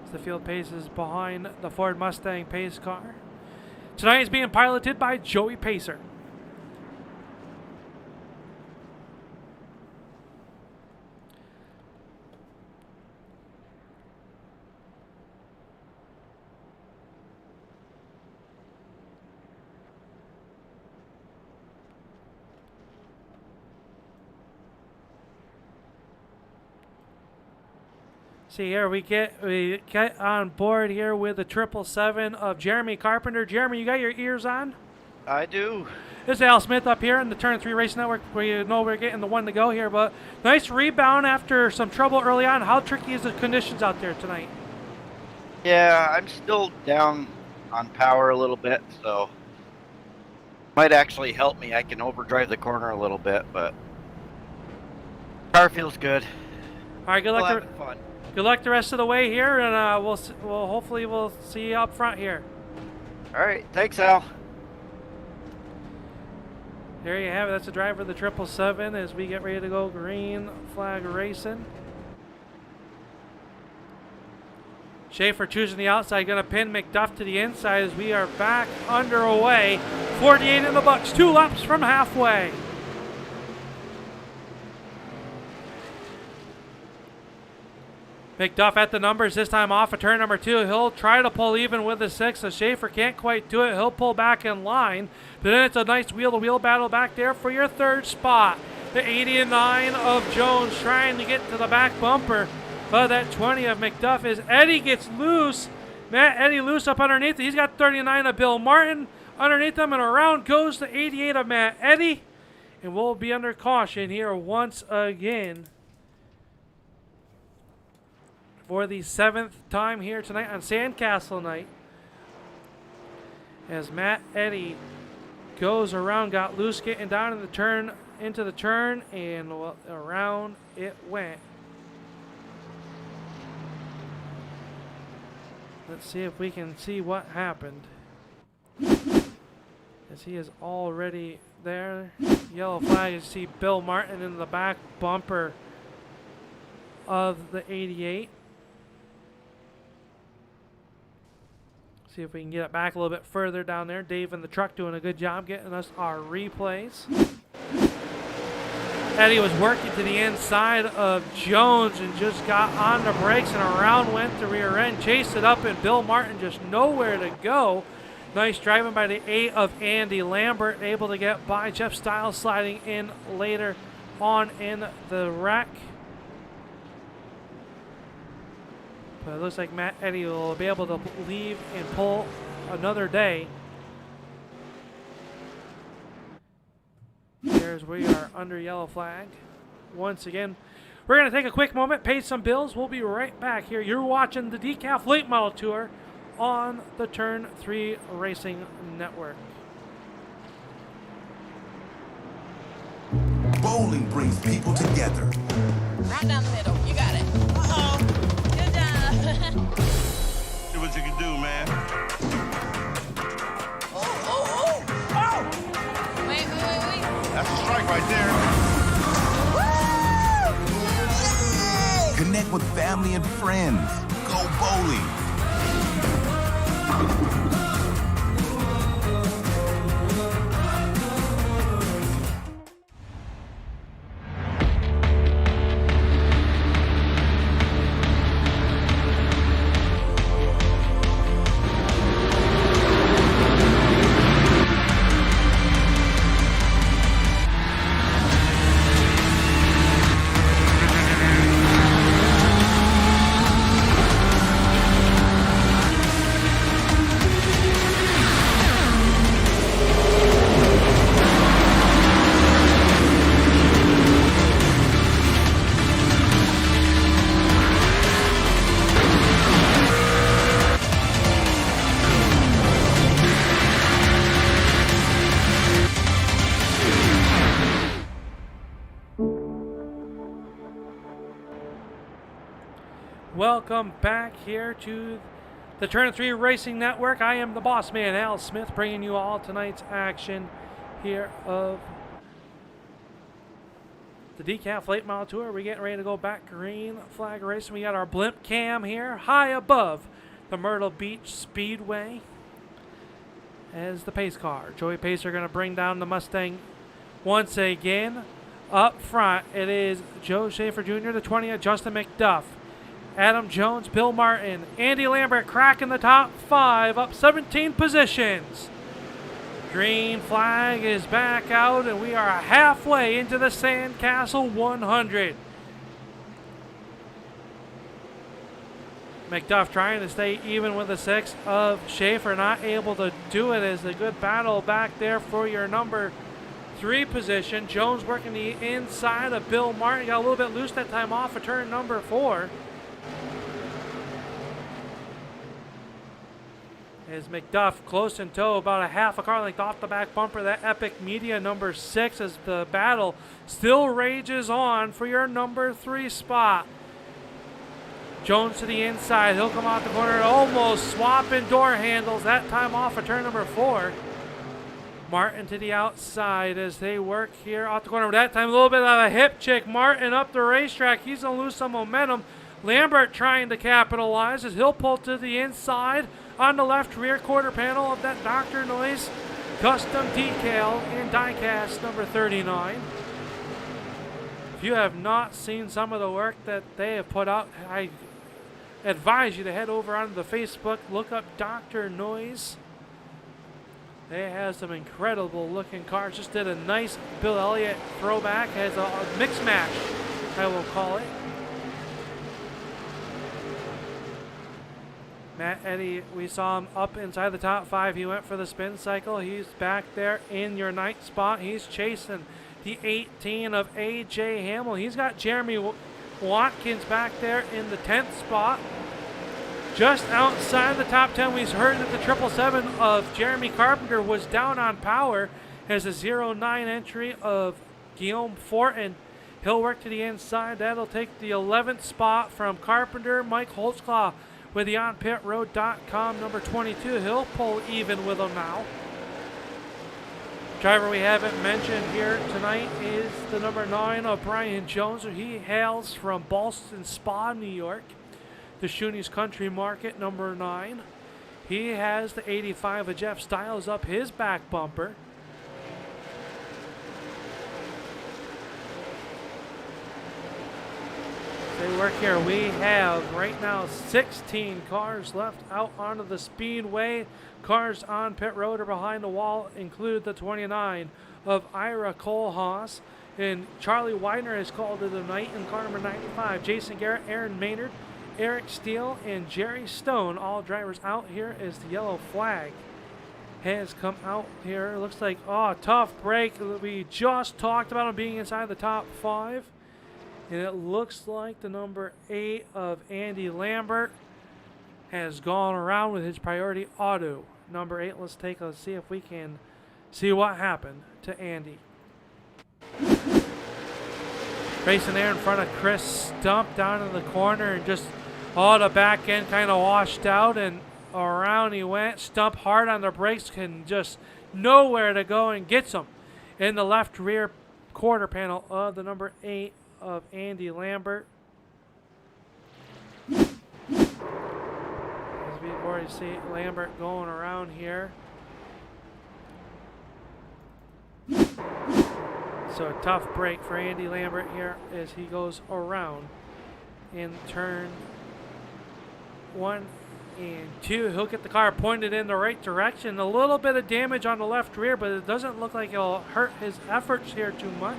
As the field paces behind the Ford Mustang pace car. Tonight is being piloted by Joey Pacer. See here, we get on board here with the 777 of Jeremy Carpenter. Jeremy, you got your ears on? I do. This is Al Smith up here in the Turn 3 Racing Network. We know we're getting the 1 to go here, but nice rebound after some trouble early on. How tricky is the conditions out there tonight? Yeah, I'm still down on power a little bit, so might actually help me. I can overdrive the corner a little bit, but car feels good. All right, good luck. Having fun. Good luck the rest of the way here, and we'll hopefully we'll see you up front here. All right, thanks, Al. There you have it. That's the driver of the 777 as we get ready to go green flag racing. Schaefer choosing the outside, going to pin McDuff to the inside as we are back underway. 48 in the books, 2 laps from halfway. McDuff at the numbers, this time off of turn number 2. He'll try to pull even with the 6, so Schaefer can't quite do it. He'll pull back in line. But then it's a nice wheel-to-wheel battle back there for your 3rd spot. The 89 of Jones trying to get to the back bumper. But that 20 of McDuff is Eddie gets loose. Eddie loose up underneath. He's got 39 of Bill Martin underneath them, and around goes the 88 of Matt Eddy. And we'll be under caution here once again for the 7th time here tonight on Sandcastle night. As Matt Eddy goes around, got loose getting down in the turn, into the turn, and around it went. Let's see if we can see what happened. As he is already there. Yellow flag. You see Bill Martin in the back bumper of the 88. See if we can get it back a little bit further down there. Dave in the truck doing a good job getting us our replays. Eddie was working to the inside of Jones and just got on the brakes, and around went the rear end. Chased it up, and Bill Martin just nowhere to go. Nice driving by the 8 of Andy Lambert, able to get by. Jeff Stiles sliding in later on in the wreck. But it looks like Matt Eddy will be able to leave and pull another day. Here's we are under yellow flag. Once again, we're going to take a quick moment, pay some bills. We'll be right back here. You're watching the DECAF Late Model Tour on the Turn 3 Racing Network. Bowling brings people together. Right down the middle. You got it. Uh-oh. Good job. See what you can do, man. Wait. That's a strike right there. Connect with family and friends. Go bowling. Welcome back here to the Turn 3 Racing Network. I am the boss man, Al Smith, bringing you all tonight's action here of the DECAF Late Model Tour. We're getting ready to go back green flag racing. We got our blimp cam here high above the Myrtle Beach Speedway as the pace car. Joey Pacer going to bring down the Mustang once again. Up front, it is Joe Schaefer Jr., the 20th, Justin McDuff, Adam Jones, Bill Martin, Andy Lambert cracking the top 5, up 17 positions. Green flag is back out, and we are halfway into the Sandcastle 100. McDuff trying to stay even with the 6 of Schaefer, not able to do it. As a good battle back there for your number 3 position. Jones working the inside of Bill Martin. Got a little bit loose that time off of turn number 4. As McDuff close in tow, about a half a car length off the back bumper. That Epic Media number 6, as the battle still rages on for your number 3 spot. Jones to the inside. He'll come out the corner, almost swapping door handles. That time off of turn number 4. Martin to the outside as they work here off the corner. That time a little bit of a hip check. Martin up the racetrack. He's going to lose some momentum. Lambert trying to capitalize as he'll pull to the inside on the left rear quarter panel of that Dr. Noise custom decal and diecast number 39. If you have not seen some of the work that they have put out, I advise you to head over onto the Facebook, look up Dr. Noise. They have some incredible looking cars. Just did a nice Bill Elliott throwback, has a mix match, I will call it. Matt Eddy, we saw him up inside the top 5. He went for the spin cycle. He's back there in your 9th spot. He's chasing the 18 of A.J. Hamill. He's got Jeremy Watkins back there in the 10th spot. Just outside the top 10, we heard that the 777 of Jeremy Carpenter was down on power as a 09 entry of Guillaume Fortin. He'll work to the inside. That'll take the 11th spot from Carpenter. Mike Holtzclaw with the onpitroad.com number 22. He'll pull even with him now. Driver we haven't mentioned here tonight is the number 9 of Brian Jones. He hails from Ballston Spa, New York. The Shoney's Country Market, number 9. He has the 85 of Jeff Stiles up his back bumper. They work here. We have right now 16 cars left out onto the speedway. Cars on pit road or behind the wall include the 29 of Ira Kohlhaas. And Charlie Widener has called it a night in car number 95. Jason Garrett, Aaron Maynard, Eric Steele, and Jerry Stone, all drivers out here as the yellow flag has come out here. Looks like, tough break. We just talked about him being inside the top 5. And it looks like the number 8 of Andy Lambert has gone around with his priority auto. Number 8, let's see if we can see what happened to Andy. Racing there in front of Chris Stump down in the corner, and just the back end kind of washed out, and around he went. Stump hard on the brakes, can just nowhere to go, and gets him in the left rear quarter panel of the number 8 of Andy Lambert. As we've already seen Lambert going around here. So a tough break for Andy Lambert here as he goes around in turn 1 and 2. He'll get the car pointed in the right direction. A little bit of damage on the left rear, but it doesn't look like it'll hurt his efforts here too much.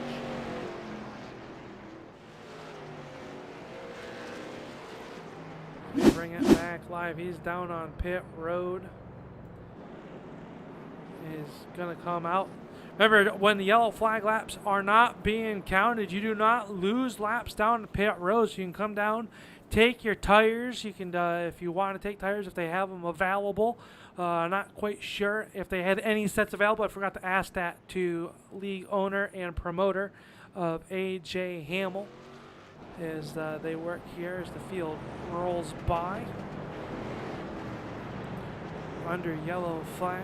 Bring it back live. He's down on pit road. He's going to come out. Remember, when the yellow flag laps are not being counted, you do not lose laps down the pit road. So you can come down, take your tires. You can, if you want to take tires, if they have them available. Not quite sure if they had any sets available. I forgot to ask that to league owner and promoter of A.J. Hamill as they work here as the field rolls by under yellow flag.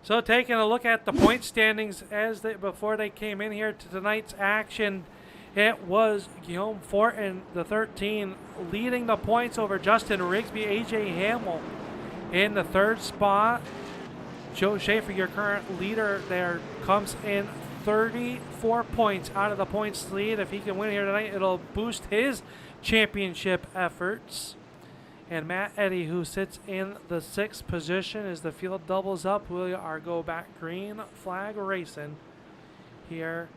So taking a look at the point standings before they came in here to tonight's action, it was Guillaume Fortin, the 13, leading the points over Justin Rigsby. A.J. Hamill in the 3rd spot. Joe Schaefer, your current leader there, comes in 34 points out of the points lead. If he can win here tonight, it'll boost his championship efforts. And Matt Eddy, who sits in the 6th position as the field doubles up. We are go back green flag racing here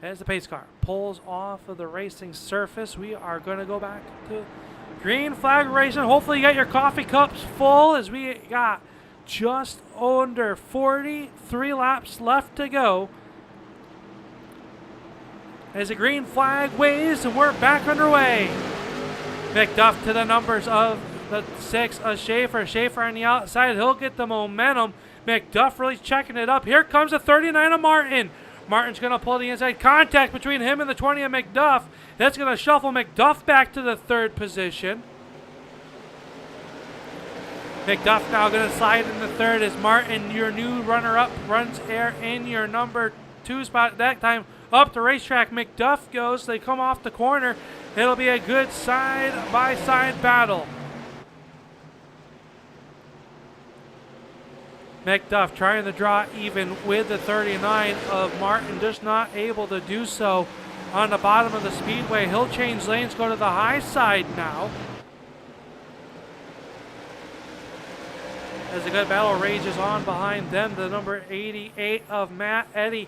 as the pace car pulls off of the racing surface. We are going to go back to green flag racing. Hopefully you got your coffee cups full as we got just under 43 laps left to go. As the green flag waves and we're back underway. McDuff to the numbers of the 6 of Schaefer. Schaefer on the outside. He'll get the momentum. McDuff really checking it up. Here comes the 39 of Martin. Martin's going to pull the inside. Contact between him and the 20 of McDuff. That's going to shuffle McDuff back to the 3rd position. McDuff now going to slide in the 3rd as Martin, your new runner-up, runs air in your number 2 spot. That time Up the racetrack, McDuff goes. They come off the corner. It'll be a good side-by-side battle. McDuff trying to draw even with the 39 of Martin, just not able to do so on the bottom of the speedway. He'll change lanes, go to the high side now. As a good battle rages on behind them, the number 88 of Matt Eddy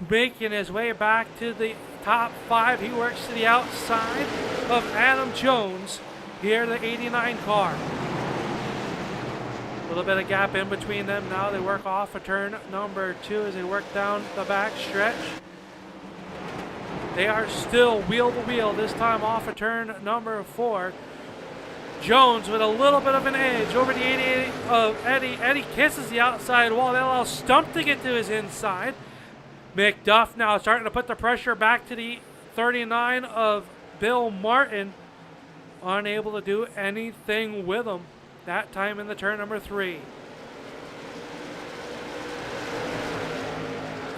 making his way back to the top 5. He works to the outside of Adam Jones here, the 89 car. A little bit of gap in between them now. They work off a turn number 2 as they work down the back stretch. They are still wheel to wheel, this time off a turn number 4. Jones with a little bit of an edge over the 88 of Eddie. Eddie kisses the outside wall. That allows Stump to get to his inside. McDuff now starting to put the pressure back to the 39 of Bill Martin. Unable to do anything with him. That time in the turn number 3.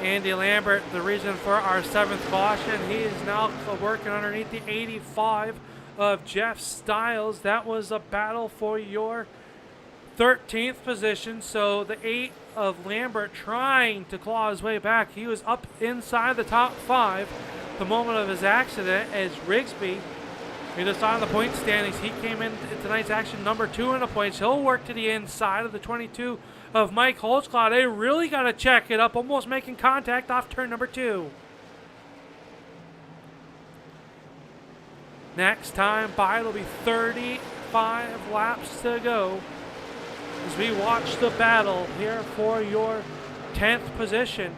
Andy Lambert, the reason for our 7th caution. He is now working underneath the 85 of Jeff Stiles. That was a battle for your 13th position. So the 8 of Lambert trying to claw his way back. He was up inside the top 5 the moment of his accident as Rigsby, he just on the point standings. He came in tonight's action number 2 in the points. He'll work to the inside of the 22 of Mike Holtzclaw. They really got to check it up, almost making contact off turn number 2. Next time by, it'll be 35 laps to go as we watch the battle here for your 10th position.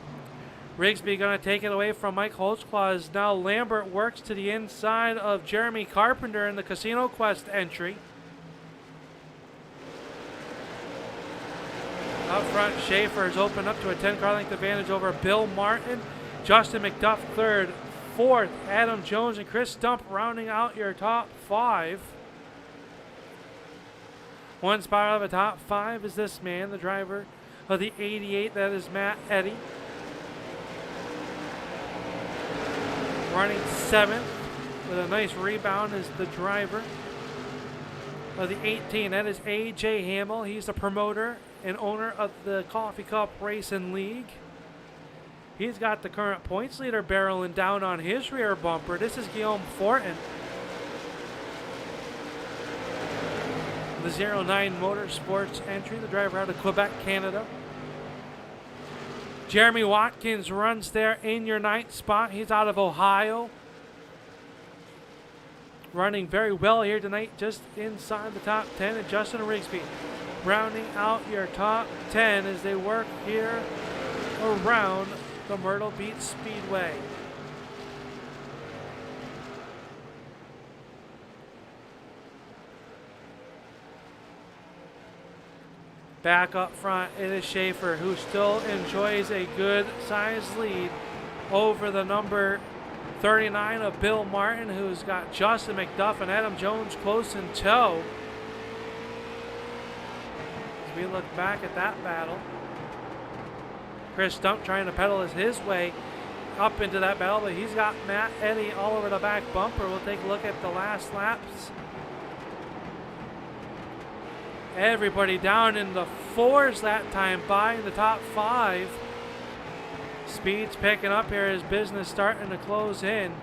Rigsby going to take it away from Mike Holtzclaw as now Lambert works to the inside of Jeremy Carpenter in the Casino Quest entry. Up front, Schaefer is opened up to a 10-car length advantage over Bill Martin. Justin McDuff third. 4th, Adam Jones and Chris Stump rounding out your top 5. One spot out of the top 5 is this man, the driver of the 88. That is Matt Eddy. Running 7th with a nice rebound is the driver of the 18. That is A.J. Hamill. He's the promoter and owner of the Coffee Cup Racing League. He's got the current points leader barreling down on his rear bumper. This is Guillaume Fortin. The 09 Motorsports entry, the driver out of Quebec, Canada. Jeremy Watkins runs there in your 9th spot. He's out of Ohio. Running very well here tonight, just inside the top 10. And Justin Rigsby rounding out your top 10 as they work here around the Myrtle Beach Speedway. Back up front, it is Schaefer, who still enjoys a good size lead over the number 39 of Bill Martin, who's got Justin McDuff and Adam Jones close in tow. As we look back at that battle, Chris Stump trying to pedal his way up into that battle, but he's got Matt Eddy all over the back bumper. We'll take a look at the last laps. Everybody down in the 4s that time by in the top 5. Speed's picking up here as business starting to close in.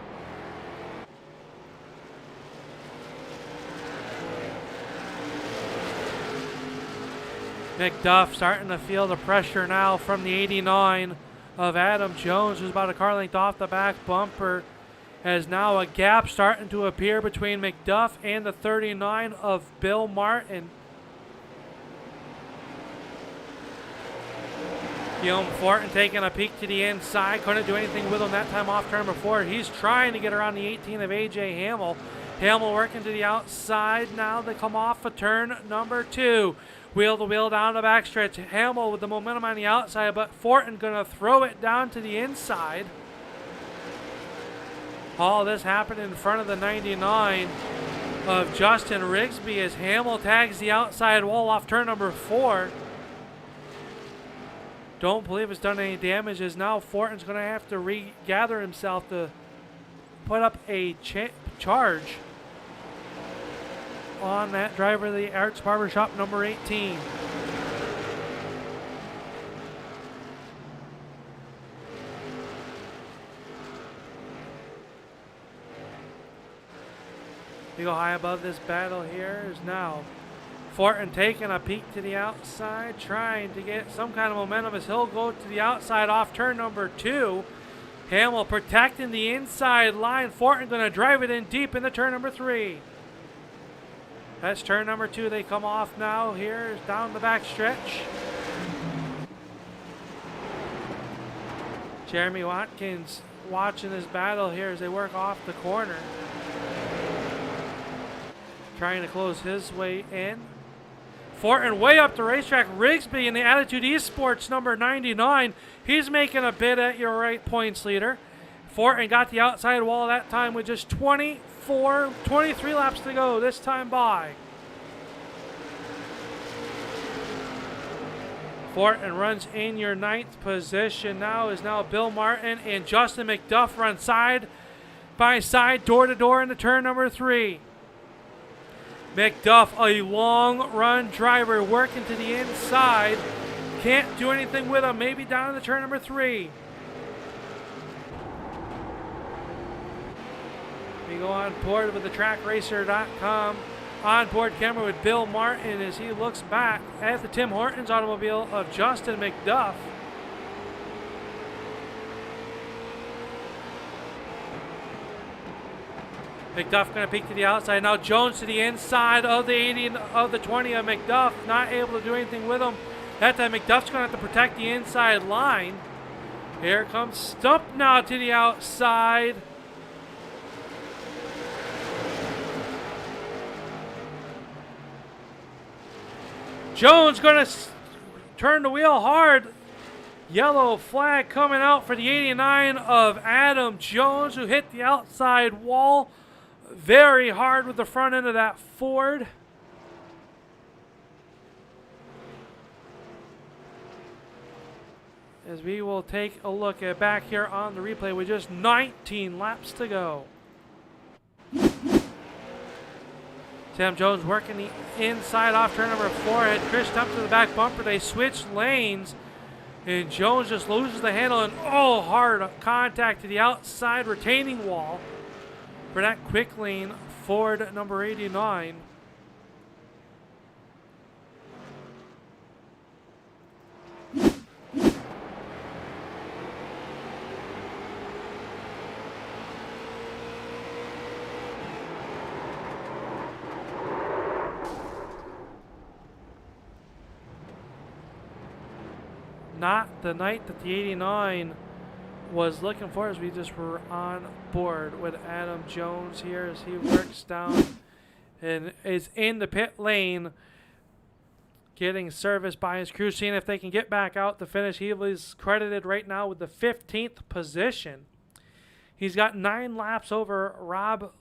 McDuff starting to feel the pressure now from the 89 of Adam Jones, who's about a car length off the back bumper, as now a gap starting to appear between McDuff and the 39 of Bill Martin. Guillaume Fortin taking a peek to the inside. Couldn't do anything with him that time off turn before. He's trying to get around the 18 of A.J. Hamill. Hamill working to the outside now. They come off of turn number 2. Wheel to wheel down the backstretch. Hamill with the momentum on the outside, but Fortin going to throw it down to the inside. All this happened in front of the 99 of Justin Rigsby as Hamill tags the outside wall off turn number 4. Don't believe it's done any damage, as now Fortin's going to have to regather himself to put up a charge on that driver of the Arts Barbershop, number 18. We go high above this battle here is now Fortin taking a peek to the outside, trying to get some kind of momentum as he'll go to the outside off turn number 2. Hamill protecting the inside line. Fortin going to drive it in deep into turn number 3. That's turn number 2. They come off now here down the back stretch. Jeremy Watkins watching this battle here as they work off the corner. Trying to close his way in. Fortin way up the racetrack. Rigsby in the Attitude Esports, number 99. He's making a bid at your right points leader. Fortin got the outside wall that time with just 23 laps to go this time by. Fortin runs in your 9th position now is now Bill Martin and Justin McDuff run side by side, door to door into turn number 3. McDuff, a long run driver, working to the inside. Can't do anything with him. Maybe down to the turn number 3. We go on board with the TrackRacer.com onboard camera with Bill Martin as he looks back at the Tim Hortons automobile of Justin McDuff. McDuff going to peek to the outside. Now Jones to the inside of the 80 of the 20 of McDuff. Not able to do anything with him. That time McDuff's going to have to protect the inside line. Here comes Stump now to the outside. Jones going to turn the wheel hard. Yellow flag coming out for the 89 of Adam Jones, who hit the outside wall very hard with the front end of that Ford. As we will take a look at back here on the replay with just 19 laps to go. Sam Jones working the inside off turn number 4. Had Chris Stump to the back bumper. They switch lanes. And Jones just loses the handle and hard contact to the outside retaining wall for that quick lane Ford number 89. Not the night that the 89 was looking for, as we just were on board with Adam Jones here as he works down and is in the pit lane getting service by his crew, seeing if they can get back out to finish. He was credited right now with the 15th position. He's got 9 laps over Rob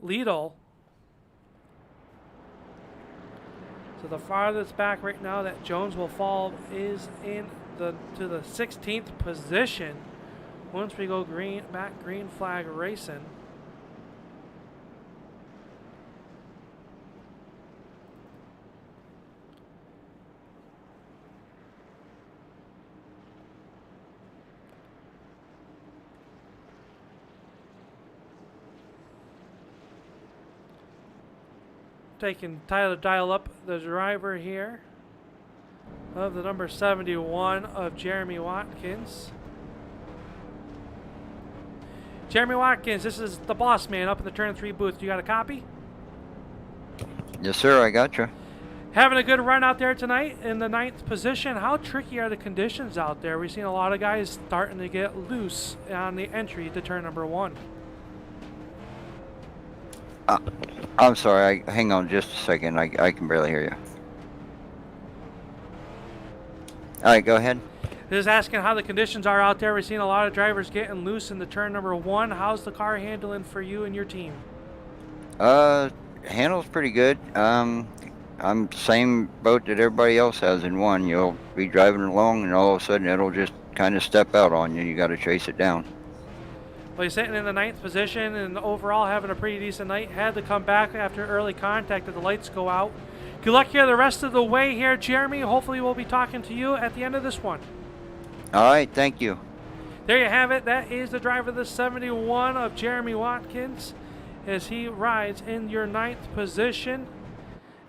Liedl. So the farthest back right now that Jones will fall is to the 16th position. Once we go green flag racing. Taking Tyler dial up the driver here of the number 71 of Jeremy Watkins. Jeremy Watkins, this is the boss man up in the turn 3 booth. You got a copy? Yes, sir. I gotcha. Having a good run out there tonight in the 9th position. How tricky are the conditions out there? We've seen a lot of guys starting to get loose on the entry to turn number 1. I'm sorry. Hang on just a second. I can barely hear you. All right, go ahead. Just asking how the conditions are out there. We've seen a lot of drivers getting loose in the turn number 1. How's the car handling for you and your team? Handles pretty good. I'm same boat that everybody else has in one. You'll be driving along, and all of a sudden it'll just kind of step out on you. You got to chase it down. Well, he's sitting in the 9th position and overall having a pretty decent night. Had to come back after early contact that the lights go out. Good luck here the rest of the way here, Jeremy. Hopefully we'll be talking to you at the end of this one. All right, thank you. There you have it. That is the driver of the 71 of Jeremy Watkins as he rides in your 9th position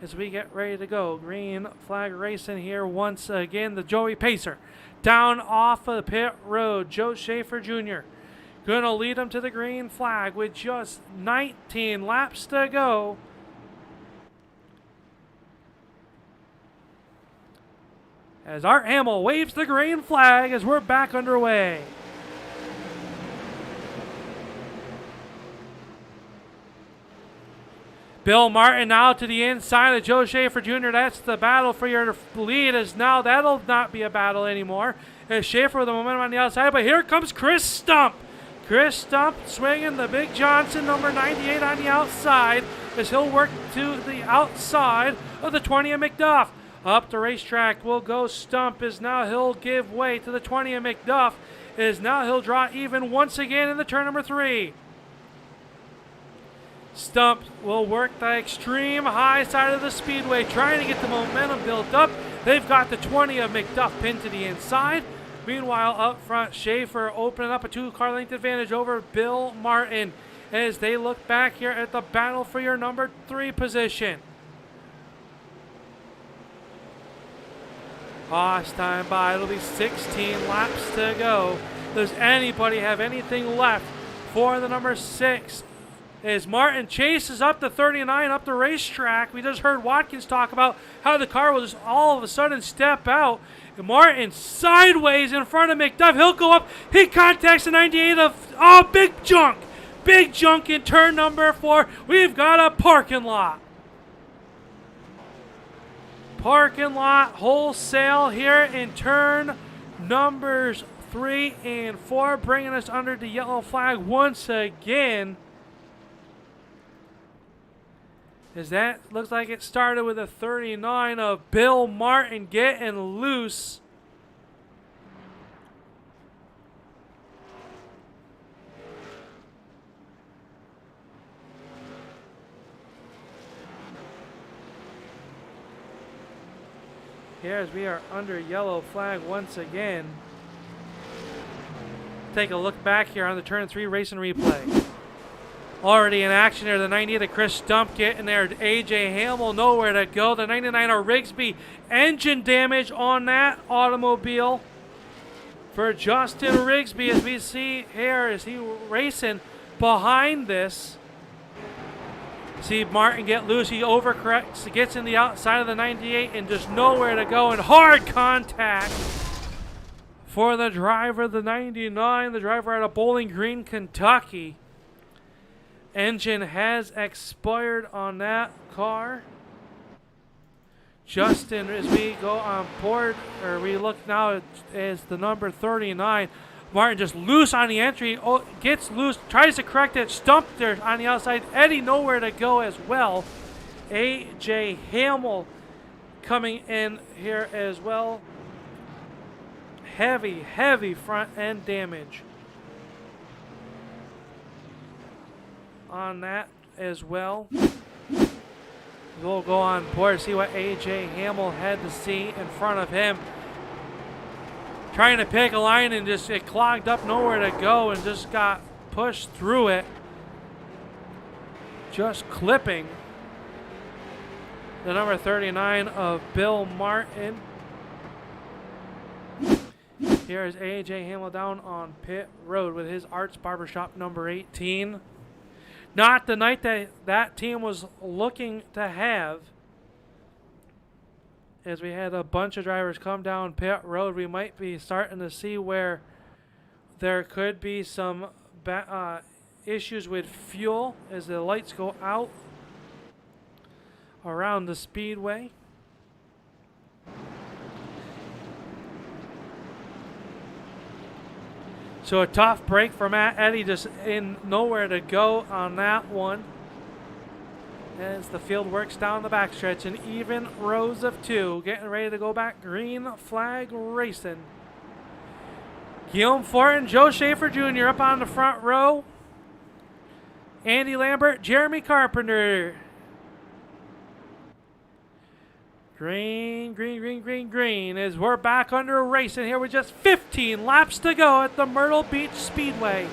as we get ready to go. Green flag racing here once again. The Joey Pacer down off of the pit road. Joe Schaefer Jr. going to lead him to the green flag with just 19 laps to go. As Art Hamill waves the green flag as we're back underway. Bill Martin now to the inside of Joe Schaefer Jr. That's the battle for your lead. As now that'll not be a battle anymore. As Schaefer with the momentum on the outside, but here comes Chris Stump. Chris Stump swinging the Big Johnson, number 98 on the outside as he'll work to the outside of the 20 of McDuff. Up the racetrack will go Stump as now he'll give way to the 20 of McDuff as now he'll draw even once again in the turn number 3. Stump will work the extreme high side of the speedway, trying to get the momentum built up. They've got the 20 of McDuff pinned to the inside. Meanwhile, up front, Schaefer opening up a 2-car length advantage over Bill Martin as they look back here at the battle for your number 3 position. Pause time by. It'll be 16 laps to go. Does anybody have anything left for the number 6? As Martin chases up the 39 up the racetrack. We just heard Watkins talk about how the car will just all of a sudden step out. And Martin sideways in front of McDuff. He'll go up. He contacts the 98 of, oh, big junk. Big junk in turn number 4. We've got a parking lot. Parking lot wholesale here in turn numbers 3 and 4, bringing us under the yellow flag once again. As that looks like it started with a 39 of Bill Martin getting loose. Here as we are under yellow flag once again. Take a look back here on the turn 3 racing replay. Already in action there, the 98 of Chris Stump getting there. AJ Hamill nowhere to go. The 99 of Rigsby, engine damage on that automobile for Justin Rigsby, as we see here as he racing behind this. See Martin get loose. He overcorrects, gets in the outside of the 98 and just nowhere to go. And hard contact for the driver of the 99, the driver out of Bowling Green, Kentucky. Engine has expired on that car. Justin, as we go on board, or we look now as the number 39, Martin just loose on the entry, gets loose, tries to correct it, Stump there on the outside. Eddie nowhere to go as well. AJ Hamill coming in here as well. Heavy, heavy front end damage on that as well. We'll go on board, see what AJ Hamill had to see in front of him. Trying to pick a line and just it clogged up, nowhere to go, and just got pushed through it. Just clipping the number 39 of Bill Martin. Here is AJ Hamill down on pit road with his Arts Barbershop number 18. Not the night that that team was looking to have. As we had a bunch of drivers come down pit road, we might be starting to see where there could be some issues with fuel as the lights go out around the speedway. So a tough break for Matt Eddy, just in nowhere to go on that one. as the field works down the backstretch. An even rows of two. Getting ready to go back. Green flag racing. Guillaume Fort and Joe Schaefer Jr. up on the front row. Andy Lambert, Jeremy Carpenter. Green, green, green, green, green as we're back under racing here with just 15 laps to go at the Myrtle Beach Speedway.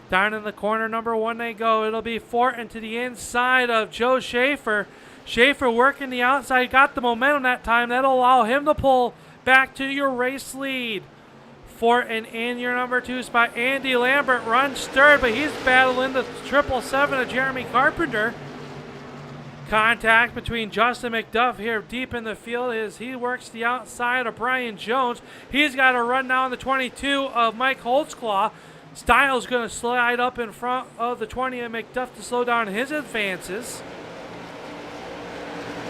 Down in the corner, number one they go. It'll be Fortin to the inside of Joe Schaefer. Schaefer working the outside, got the momentum that time. That'll allow him to pull back to your race lead. Fortin in your number two spot. Andy Lambert runs third, but he's battling the 777 of Jeremy Carpenter. Contact between Justin McDuff here deep in the field as he works the outside of Brian Jones. He's got to run now in the 22 of Mike Holtzclaw. Styles going to slide up in front of the 20 of McDuff to slow down his advances.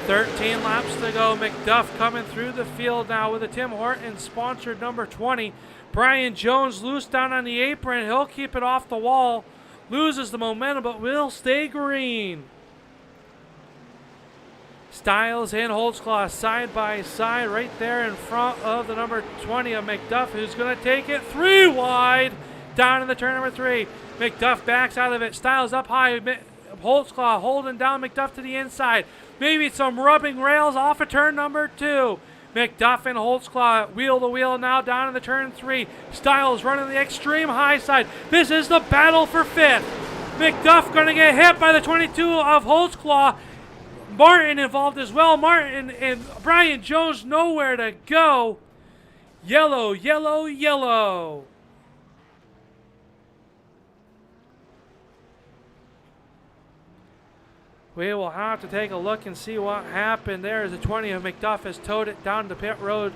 13 laps to go. McDuff coming through the field now with a Tim Hortons sponsored number 20. Brian Jones loose down on the apron. He'll keep it off the wall. Loses the momentum, but will stay green. Styles and Holtzclaw side by side right there in front of the number 20 of McDuff, who's going to take it 3 wide down in the turn number 3. McDuff backs out of it. Styles up high. Holtzclaw holding down McDuff to the inside. Maybe some rubbing rails off of turn number 2. McDuff and Holtzclaw wheel to wheel now down in the turn 3. Styles running the extreme high side. This is the battle for 5th. McDuff going to get hit by the 22 of Holtzclaw. Martin involved as well. Martin and Brian Jones nowhere to go. Yellow, yellow, yellow. We will have to take a look and see what happened there as the 20 of McDuff has towed it down to pit road.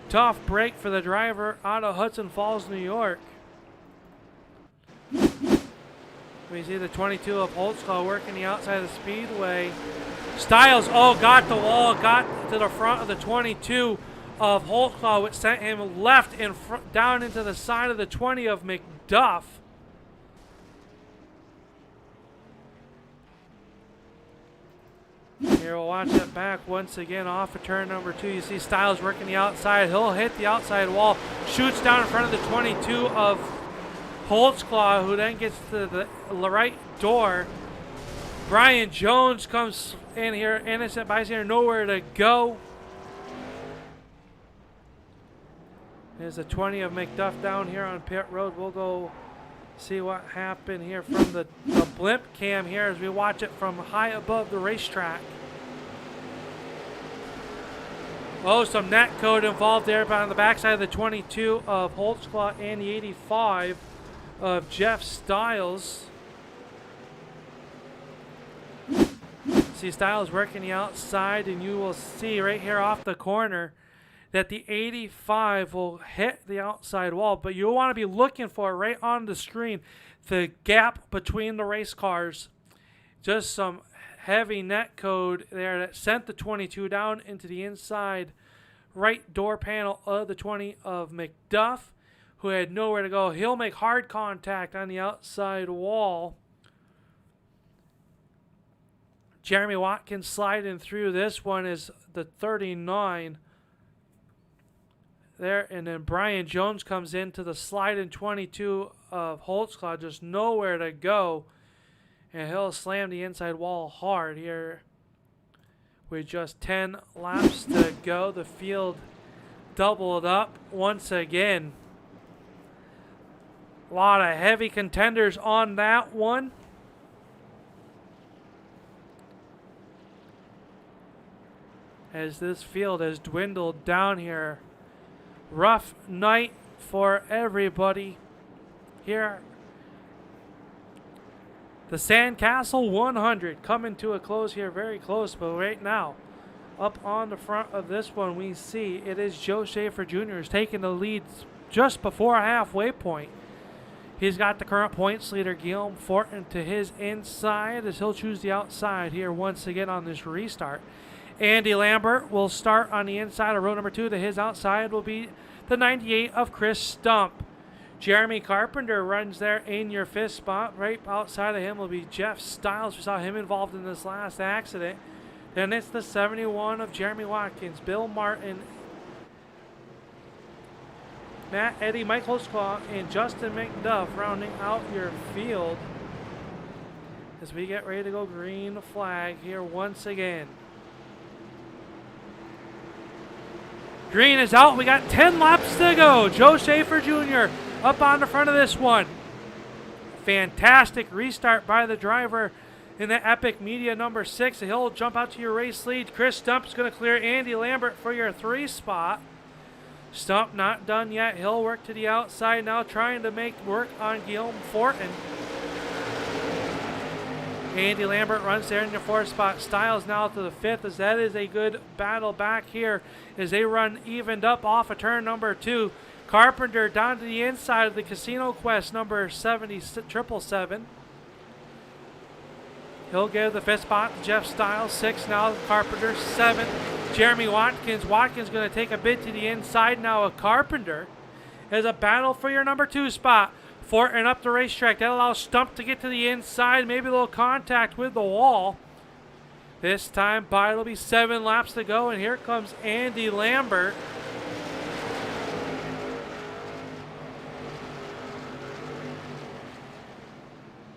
Tough break for the driver out of Hudson Falls, New York. We see the 22 of Holtzclaw working the outside of the speedway. Styles, got the wall, got to the front of the 22 of Holtzclaw, which sent him left and down into the side of the 20 of McDuff. Here we'll watch it back once again off of turn number 2. You see Styles working the outside. He'll hit the outside wall, shoots down in front of the 22 of Holtzclaw, who then gets to the right door. Brian Jones comes in here, innocent bystander, nowhere to go. There's the 20 of McDuff down here on pit road. We'll go see what happened here from the blimp cam here as we watch it from high above the racetrack. Some net code involved there, but on the backside of the 22 of Holtzclaw and the 85 of Jeff Styles. See Styles working the outside, and you will see right here off the corner that the 85 will hit the outside wall, but you'll want to be looking for right on the screen the gap between the race cars. Just some heavy net code there that sent the 22 down into the inside right door panel of the 20 of McDuff, who had nowhere to go. He'll make hard contact on the outside wall. Jeremy Watkins sliding through. This one is the 39 there, and then Brian Jones comes into the sliding 22 of Holtzclaw, just nowhere to go, and he'll slam the inside wall hard here with just 10 laps to go. The field doubled up once again. A lot of heavy contenders on that one. As this field has dwindled down here. Rough night for everybody here. The Sandcastle 100 coming to a close here, very close, but right now, up on the front of this one, we see it is Joe Schaefer Jr. is taking the lead just before a halfway point. He's got the current points leader, Guillaume Fortin, to his inside as he'll choose the outside here once again on this restart. Andy Lambert will start on the inside of row number 2. To his outside will be the 98 of Chris Stump. Jeremy Carpenter runs there in your fifth spot. Right outside of him will be Jeff Stiles. We saw him involved in this last accident. Then it's the 71 of Jeremy Watkins, Bill Martin, Matt Eddy, Mike Holtzclaw, and Justin McDuff rounding out your field as we get ready to go green flag here once again. Green is out. We got 10 laps to go. Joe Schaefer Jr. up on the front of this one. Fantastic restart by the driver in the Epic Media number 6. He'll jump out to your race lead. Chris Stump is going to clear Andy Lambert for your 3 spot. Stump not done yet. He'll work to the outside now, trying to make work on Guillaume Fortin. Andy Lambert runs there in the 4th spot. Stiles now to the 5th, as that is a good battle back here as they run evened up off of turn number 2. Carpenter down to the inside of the Casino Quest number 707. He'll give the 5th spot to Jeff Stiles. 6 now Carpenter. 7 Jeremy Watkins. Watkins going to take a bit to the inside now of Carpenter. As a battle for your number 2 spot. Fortin up the racetrack. That allows Stump to get to the inside. Maybe a little contact with the wall. This time by it'll be 7 laps to go. And here comes Andy Lambert.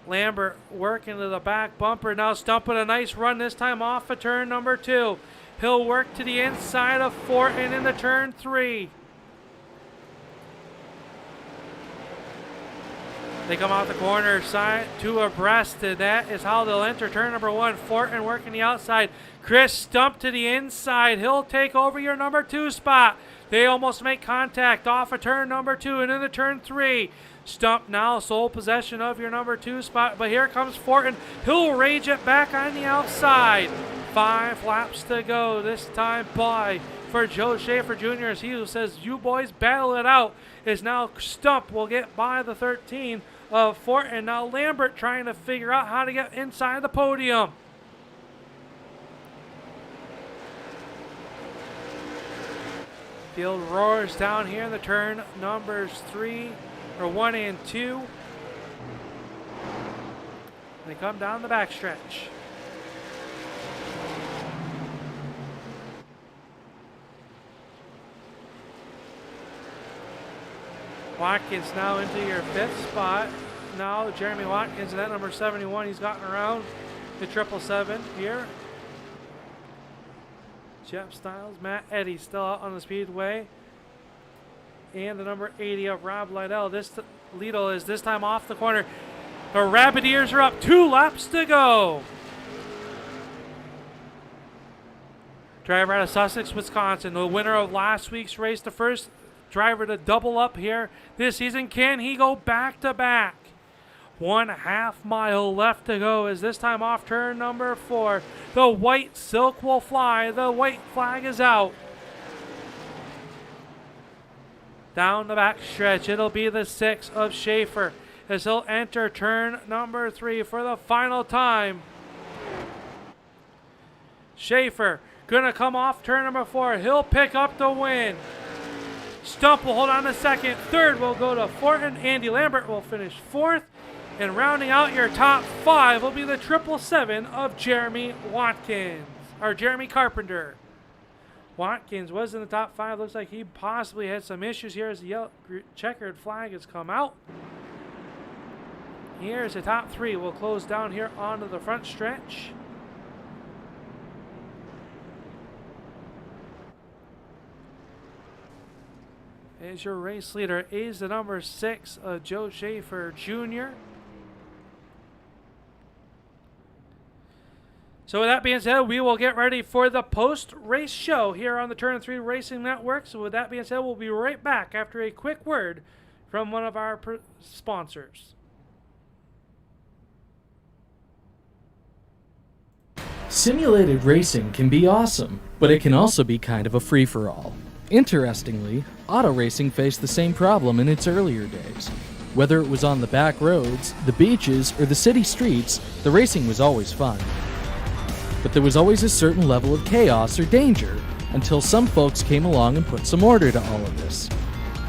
Lambert working to the back bumper. Now Stump with a nice run this time off of turn number 2. He'll work to the inside of Fortin into turn 3. They come out the corner side, 2 abreast, and that is how they'll enter turn number 1. Fortin working the outside. Chris Stump to the inside. He'll take over your number 2 spot. They almost make contact off of turn number 2 and into turn 3. Stump now sole possession of your number 2 spot, but here comes Fortin. He'll rage it back on the outside. 5 laps to go this time by for Joe Schaefer Jr. as he who says, you boys battle it out, is now Stump will get by the 13 of Fortin. Now Lambert trying to figure out how to get inside the podium. Field roars down here in the turn numbers 1 and 2. They come down the backstretch. Watkins now into your 5th spot. Now Jeremy Watkins in that number 71. He's gotten around the 777 here. Jeff Stiles, Matt Eddy still out on the speedway. And the number 80 of Rob Liddell. Liddell is this time off the corner. The Rabbiteers are up. 2 laps to go. Driver out of Sussex, Wisconsin. The winner of last week's race. The first driver to double up here this season. Can he go back to back? 1/2 mile left to go as this time off turn number 4. The white silk will fly. The white flag is out. Down the back stretch, it'll be the 6 of Schaefer as he'll enter turn number 3 for the final time. Schaefer gonna come off turn number 4. He'll pick up the win. Stump will hold on to 2nd. 3rd will go to Fortin. Andy Lambert will finish 4th. And rounding out your top 5 will be the 777 of Jeremy Watkins, or Jeremy Carpenter. Watkins was in the top 5. Looks like he possibly had some issues here as the yellow checkered flag has come out. Here's the top 3. We'll close down here onto the front stretch. As your race leader is the number 6 of Joe Schaefer Jr. So with that being said, we will get ready for the post-race show here on the Turn 3 Racing Network. So with that being said, we'll be right back after a quick word from one of our sponsors. Simulated racing can be awesome, but it can also be kind of a free-for-all. Interestingly, auto racing faced the same problem in its earlier days. Whether it was on the back roads, the beaches, or the city streets, the racing was always fun. But there was always a certain level of chaos or danger, until some folks came along and put some order to all of this.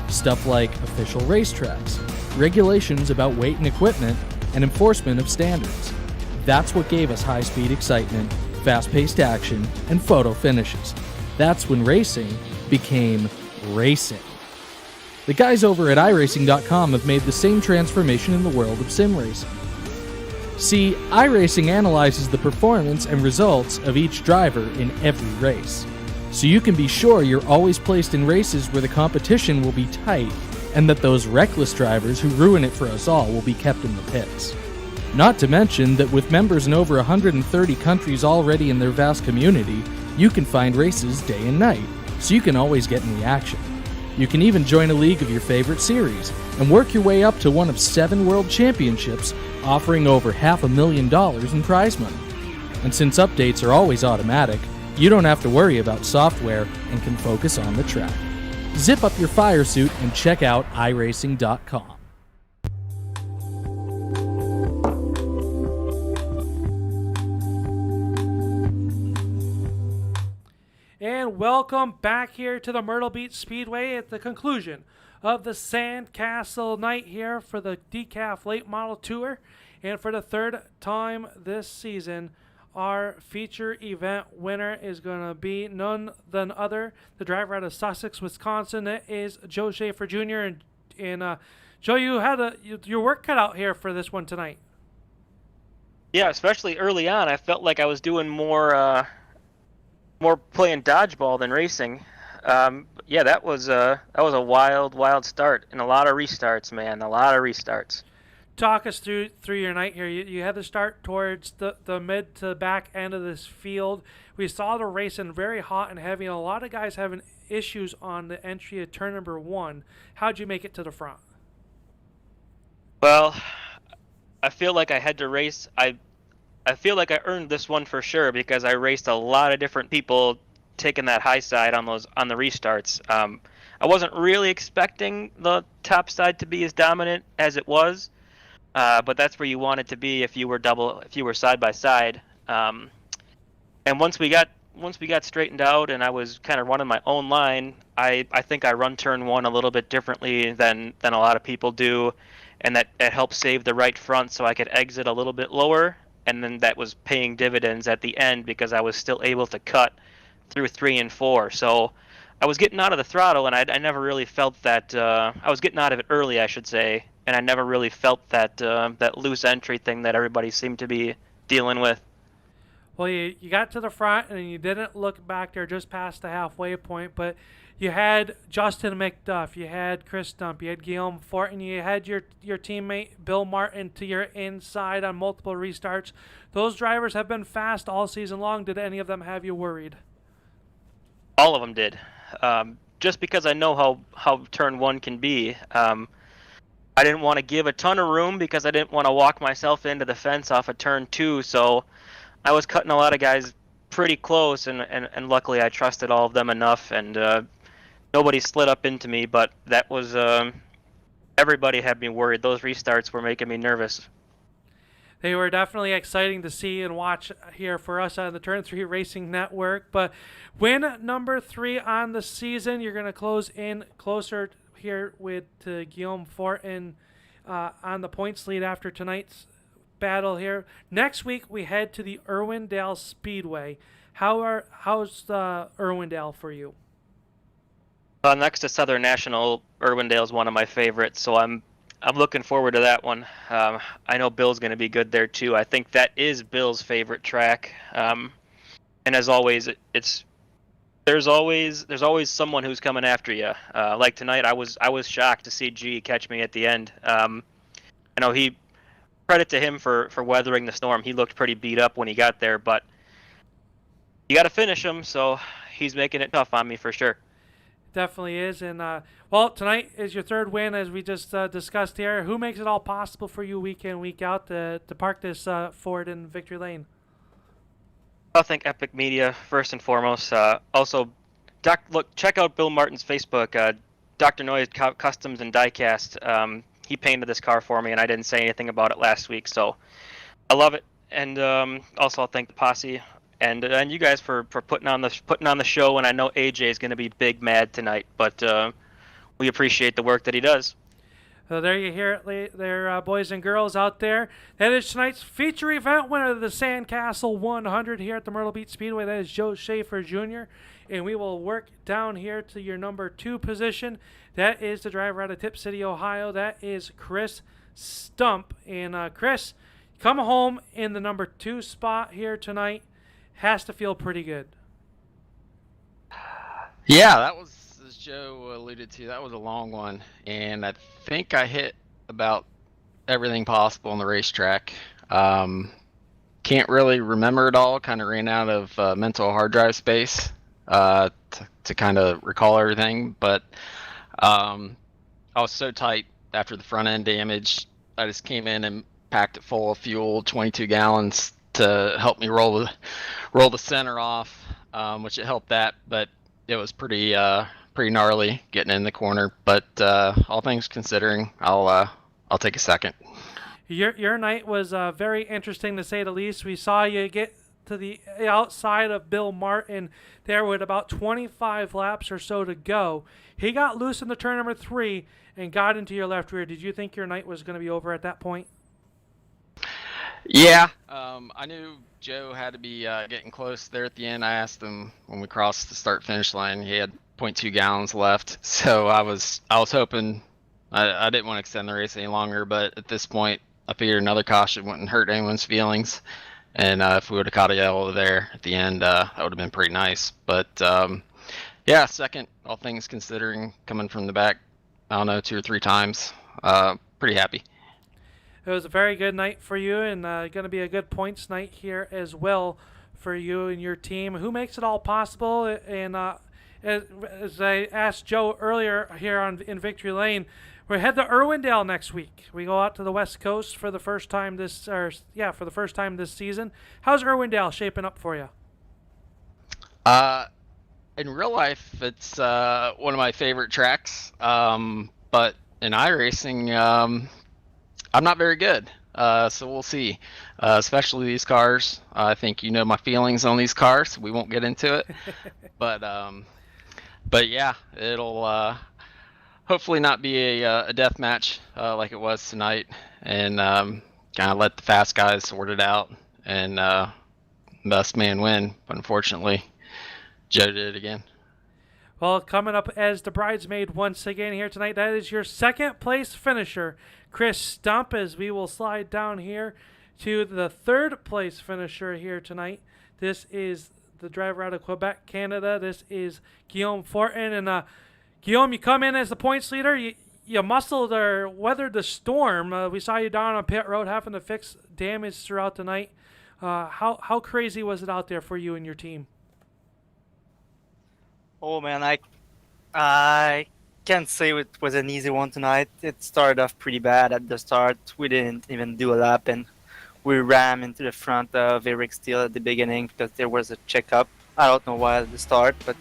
Stuff like official racetracks, regulations about weight and equipment, and enforcement of standards. That's what gave us high-speed excitement, fast-paced action, and photo finishes. That's when racing became racing. The guys over at Iracing.com have made the same transformation in the world of sim racing. See, iRacing analyzes the performance and results of each driver in every race, so you can be sure you're always placed in races where the competition will be tight and that those reckless drivers who ruin it for us all will be kept in the pits. Not to mention that with members in over 130 countries already in their vast community, you can find races day and night, so you can always get in the action. You can even join a league of your favorite series and work your way up to one of 7 world championships, offering over $500,000 in prize money. And since updates are always automatic, you don't have to worry about software and can focus on the track. Zip up your fire suit and check out iracing.com. And welcome back here to the Myrtle Beach Speedway at the conclusion of the Sandcastle night here for the DECAF Late Model Tour. And for the third time this season, our feature event winner is going to be none than other, the driver out of Sussex, Wisconsin. It is Joe Schaefer Jr. And Joe, you had your work cut out here for this one tonight. Yeah, especially early on, I felt like I was doing more playing dodgeball than racing. Yeah, that was a wild start and a lot of restarts, man. A lot of restarts. Talk us through your night here. You had to start towards the mid to back end of this field. We saw the racing very hot and heavy, and a lot of guys having issues on the entry of turn number 1. How'd you make it to the front? Well, I feel like I had to race. I feel like I earned this one for sure because I raced a lot of different people taking that high side on the restarts. I wasn't really expecting the top side to be as dominant as it was, but that's where you want it to be if you were side by side. And once we got straightened out and I was kind of running my own line, I think I run turn 1 a little bit differently than a lot of people do, and that helped save the right front so I could exit a little bit lower. And then that was paying dividends at the end because I was still able to cut through 3 and 4. So I was getting out of the throttle, and I never really felt that. I was getting out of it early, I should say, and I never really felt that loose entry thing that everybody seemed to be dealing with. Well, you got to the front, and you didn't look back there just past the halfway point, but you had Justin McDuff, you had Chris Stump, you had Guillaume Fortin, you had your teammate Bill Martin to your inside on multiple restarts. Those drivers have been fast all season long. Did any of them have you worried? All of them did. Just because I know how turn 1 can be. I didn't want to give a ton of room because I didn't want to walk myself into the fence off of turn 2, so I was cutting a lot of guys pretty close, and luckily I trusted all of them enough, and nobody slid up into me, but that was everybody had me worried. Those restarts were making me nervous. They were definitely exciting to see and watch here for us on the Turn 3 Racing Network. But win number 3 on the season, you're going to close in closer here with Guillaume Fortin on the points lead after tonight's battle here. Next week we head to the Irwindale Speedway. How's Irwindale for you? Next to Southern National, Irwindale is one of my favorites, so I'm looking forward to that one. I know Bill's going to be good there too. I think that is Bill's favorite track. And as always, there's always someone who's coming after you. Like tonight, I was shocked to see G catch me at the end. I know credit to him for weathering the storm. He looked pretty beat up when he got there, but you got to finish him, so he's making it tough on me for sure. Definitely is. And well, tonight is your third win, as we just discussed here. Who makes it all possible for you week in, week out to park this Ford in Victory Lane? I think Epic Media first and foremost. Also, check out Bill Martin's Facebook. Dr. Noise Customs and Diecast. He painted this car for me, and I didn't say anything about it last week, so I love it. And also, I'll thank the posse and you guys for putting on the show. And I know AJ is going to be big mad tonight, but we appreciate the work that he does. So there you hear it there, boys and girls out there. That is tonight's feature event winner of the Sandcastle 100 here at the Myrtle Beach Speedway. That is Joe Schaefer Jr. And we will work down here to your number 2 position. That is the driver out of Tip City, Ohio. That is Chris Stump. And Chris, come home in the number 2 spot here tonight. Has to feel pretty good. Yeah, that was, as Joe alluded to, that was a long one, and I think I hit about everything possible on the racetrack. Can't really remember it all, kind of ran out of mental hard drive space to kind of recall everything, but I was so tight after the front end damage. I just came in and packed it full of fuel, 22 gallons, to help me roll the center off, which it helped that, but it was pretty gnarly getting in the corner, but all things considering, I'll take a second. Your night was very interesting, to say the least. We saw you get to the outside of Bill Martin there with about 25 laps or so to go. He got loose in the turn number 3 and got into your left rear. Did you think your night was going to be over at that point? Yeah, I knew Joe had to be getting close there at the end. I asked him when we crossed the start-finish line. He had 0.2 gallons left, so I was hoping I didn't want to extend the race any longer. But at this point, I figured another caution wouldn't hurt anyone's feelings, and if we would have caught a yellow there at the end, that would have been pretty nice. But yeah, second, all things considering, coming from the back, I don't know, 2 or 3 times, pretty happy. It was a very good night for you, and going to be a good points night here as well for you and your team. Who makes it all possible? And as I asked Joe earlier here in Victory Lane, we head to Irwindale next week. We go out to the West Coast for the first time this season. How's Irwindale shaping up for you? In real life, it's one of my favorite tracks, but in iRacing, I'm not very good, so we'll see. Especially these cars. I think you know my feelings on these cars. So we won't get into it, but yeah, it'll hopefully not be a death match like it was tonight, and kind of let the fast guys sort it out and best man win. But unfortunately, Joe did it again. Well, coming up as the bridesmaid once again here tonight, that is your second place finisher, Chris Stump, as we will slide down here to the third place finisher here tonight. This is the driver out of Quebec, Canada. This is Guillaume Fortin. And Guillaume, you come in as the points leader. You muscled or weathered the storm. We saw you down on pit road having to fix damage throughout the night. How crazy was it out there for you and your team? Oh man, I can't say it was an easy one tonight. It started off pretty bad at the start. We didn't even do a lap, and we rammed into the front of Eric Steele at the beginning because there was a checkup. I don't know why at the start, but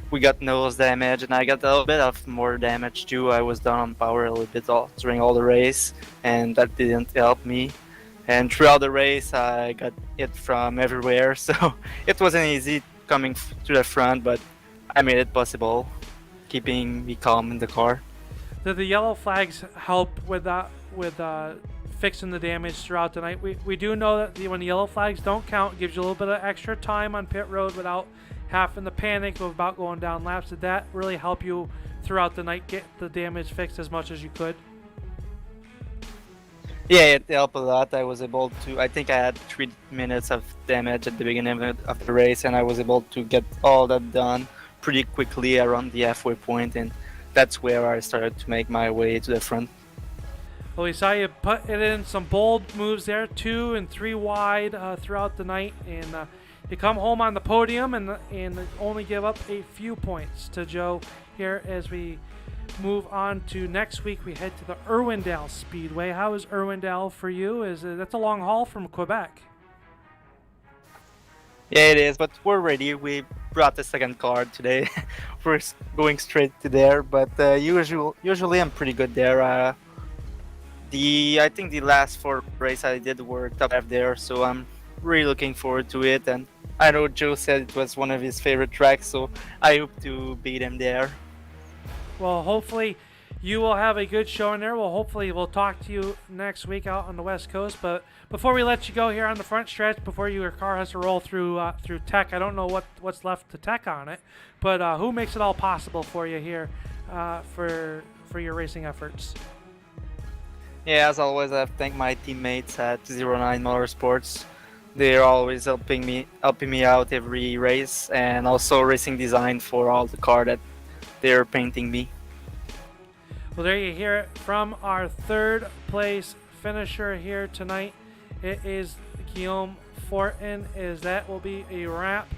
we got nose damage, and I got a little bit of more damage too. I was down on power a little bit during all the race, and that didn't help me. And throughout the race, I got hit from everywhere, so it wasn't easy coming to the front, but I made it possible, keeping me calm in the car. Did the yellow flags help with that, with fixing the damage throughout the night? We do know that when the yellow flags don't count, it gives you a little bit of extra time on pit road without having to panic about going down laps. Did that really help you throughout the night get the damage fixed as much as you could? Yeah, it helped a lot. I was able to, I think I had 3 minutes of damage at the beginning of the race, and I was able to get all that done pretty quickly around the halfway point, and that's where I started to make my way to the front. Well, we saw you put it in some bold moves there, 2 and 3 wide throughout the night, and you come home on the podium and only give up a few points to Joe here as we move on to next week. We head to the Irwindale Speedway. How is Irwindale for you? That's a long haul from Quebec. Yeah, it is, but we're ready. We brought the second car today. We're going straight to there, but usually I'm pretty good there. I think the last 4 races I did were top 5 there, so I'm really looking forward to it. And I know Joe said it was one of his favorite tracks, so I hope to beat him there. Well, hopefully you will have a good show in there. We'll talk to you next week out on the West Coast. But before we let you go here on the front stretch, before your car has to roll through tech, I don't know what's left to tech on it, but who makes it all possible for you here for your racing efforts? Yeah, as always, I have to thank my teammates at 09 Motorsports. They're always helping me out every race, and also Racing Design for all the car that they're painting me. Well, there you hear it from our third place finisher here tonight. It is Guillaume Fortin. That will be a wrap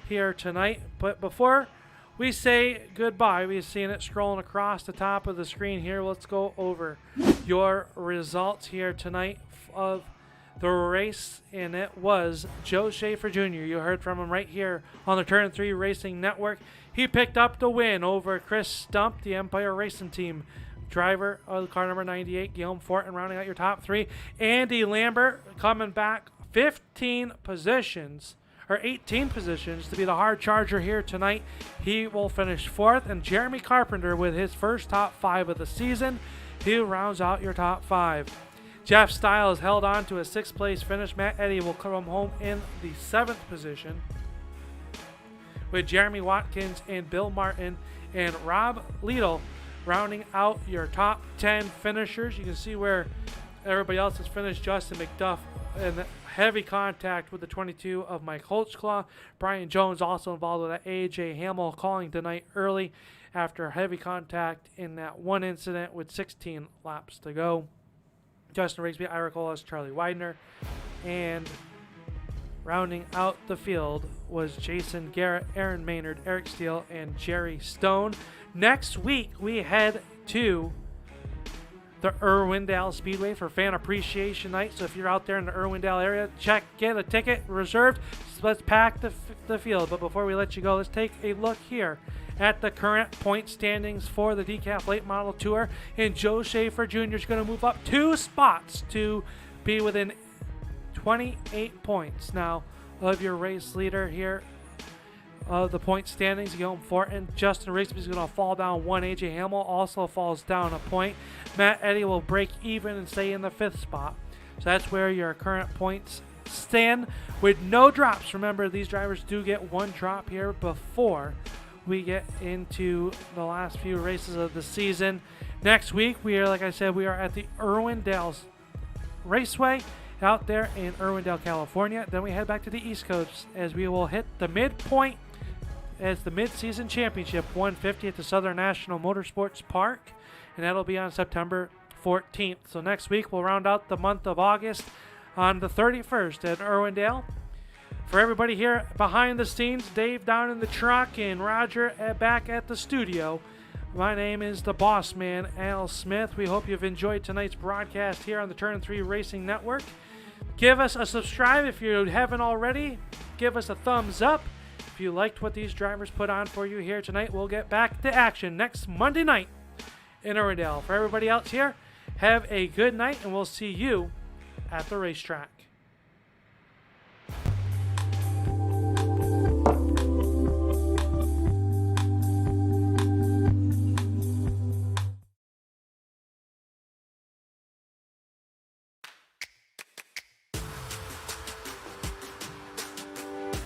here tonight. But before we say goodbye, we've seen it scrolling across the top of the screen here. Let's go over your results here tonight of the race, and it was Joe Schaefer Jr. You heard from him right here on the Turn 3 Racing Network. He picked up the win over Chris Stump, the Empire Racing Team driver of car number 98, Guillaume Fortin, rounding out your top 3. Andy Lambert coming back 18 positions to be the hard charger here tonight. He will finish 4th, and Jeremy Carpenter with his first top 5 of the season. He rounds out your top 5. Jeff Stiles held on to a 6th place finish. Matt Eddy will come home in the 7th position, with Jeremy Watkins and Bill Martin and Rob Liedel rounding out your top 10 finishers. You can see where everybody else has finished. Justin McDuff in heavy contact with the 22 of Mike Holtzclaw. Brian Jones also involved with that. AJ Hamill calling tonight early after heavy contact in that one incident with 16 laps to go. Justin Rigsby, Ira Colas, Charlie Widener, and rounding out the field was Jason Garrett, Aaron Maynard, Eric Steele, and Jerry Stone. Next week, we head to the Irwindale Speedway for Fan Appreciation Night. So if you're out there in the Irwindale area, get a ticket reserved. So let's pack the field. But before we let you go, let's take a look here at the current point standings for the DECAF Late Model Tour. And Joe Schaefer Jr. is going to move up 2 spots to be within 28 points now of your race leader here of the point standings. Guillaume Fortin. Justin Rigsby is going to fall down 1. AJ Hamill also falls down a point. Matt Eddy will break even and stay in the 5th spot. So that's where your current points stand with no drops. Remember, these drivers do get 1 drop here before we get into the last few races of the season. Next week, we are at the Irwindale Raceway out there in Irwindale, California. Then we head back to the East Coast as we will hit the midpoint as the mid-season championship 150 at the Southern National Motorsports Park, and that'll be on September 14th. So next week we'll round out the month of August on the 31st at Irwindale. For everybody here behind the scenes, Dave down in the truck and Roger back at the studio, my name is the boss man, Al Smith. We hope you've enjoyed tonight's broadcast here on the Turn 3 Racing Network. Give us a subscribe if you haven't already. Give us a thumbs up. If you liked what these drivers put on for you here tonight, we'll get back to action next Monday night in Irwindale. For everybody else here, have a good night, and we'll see you at the racetrack.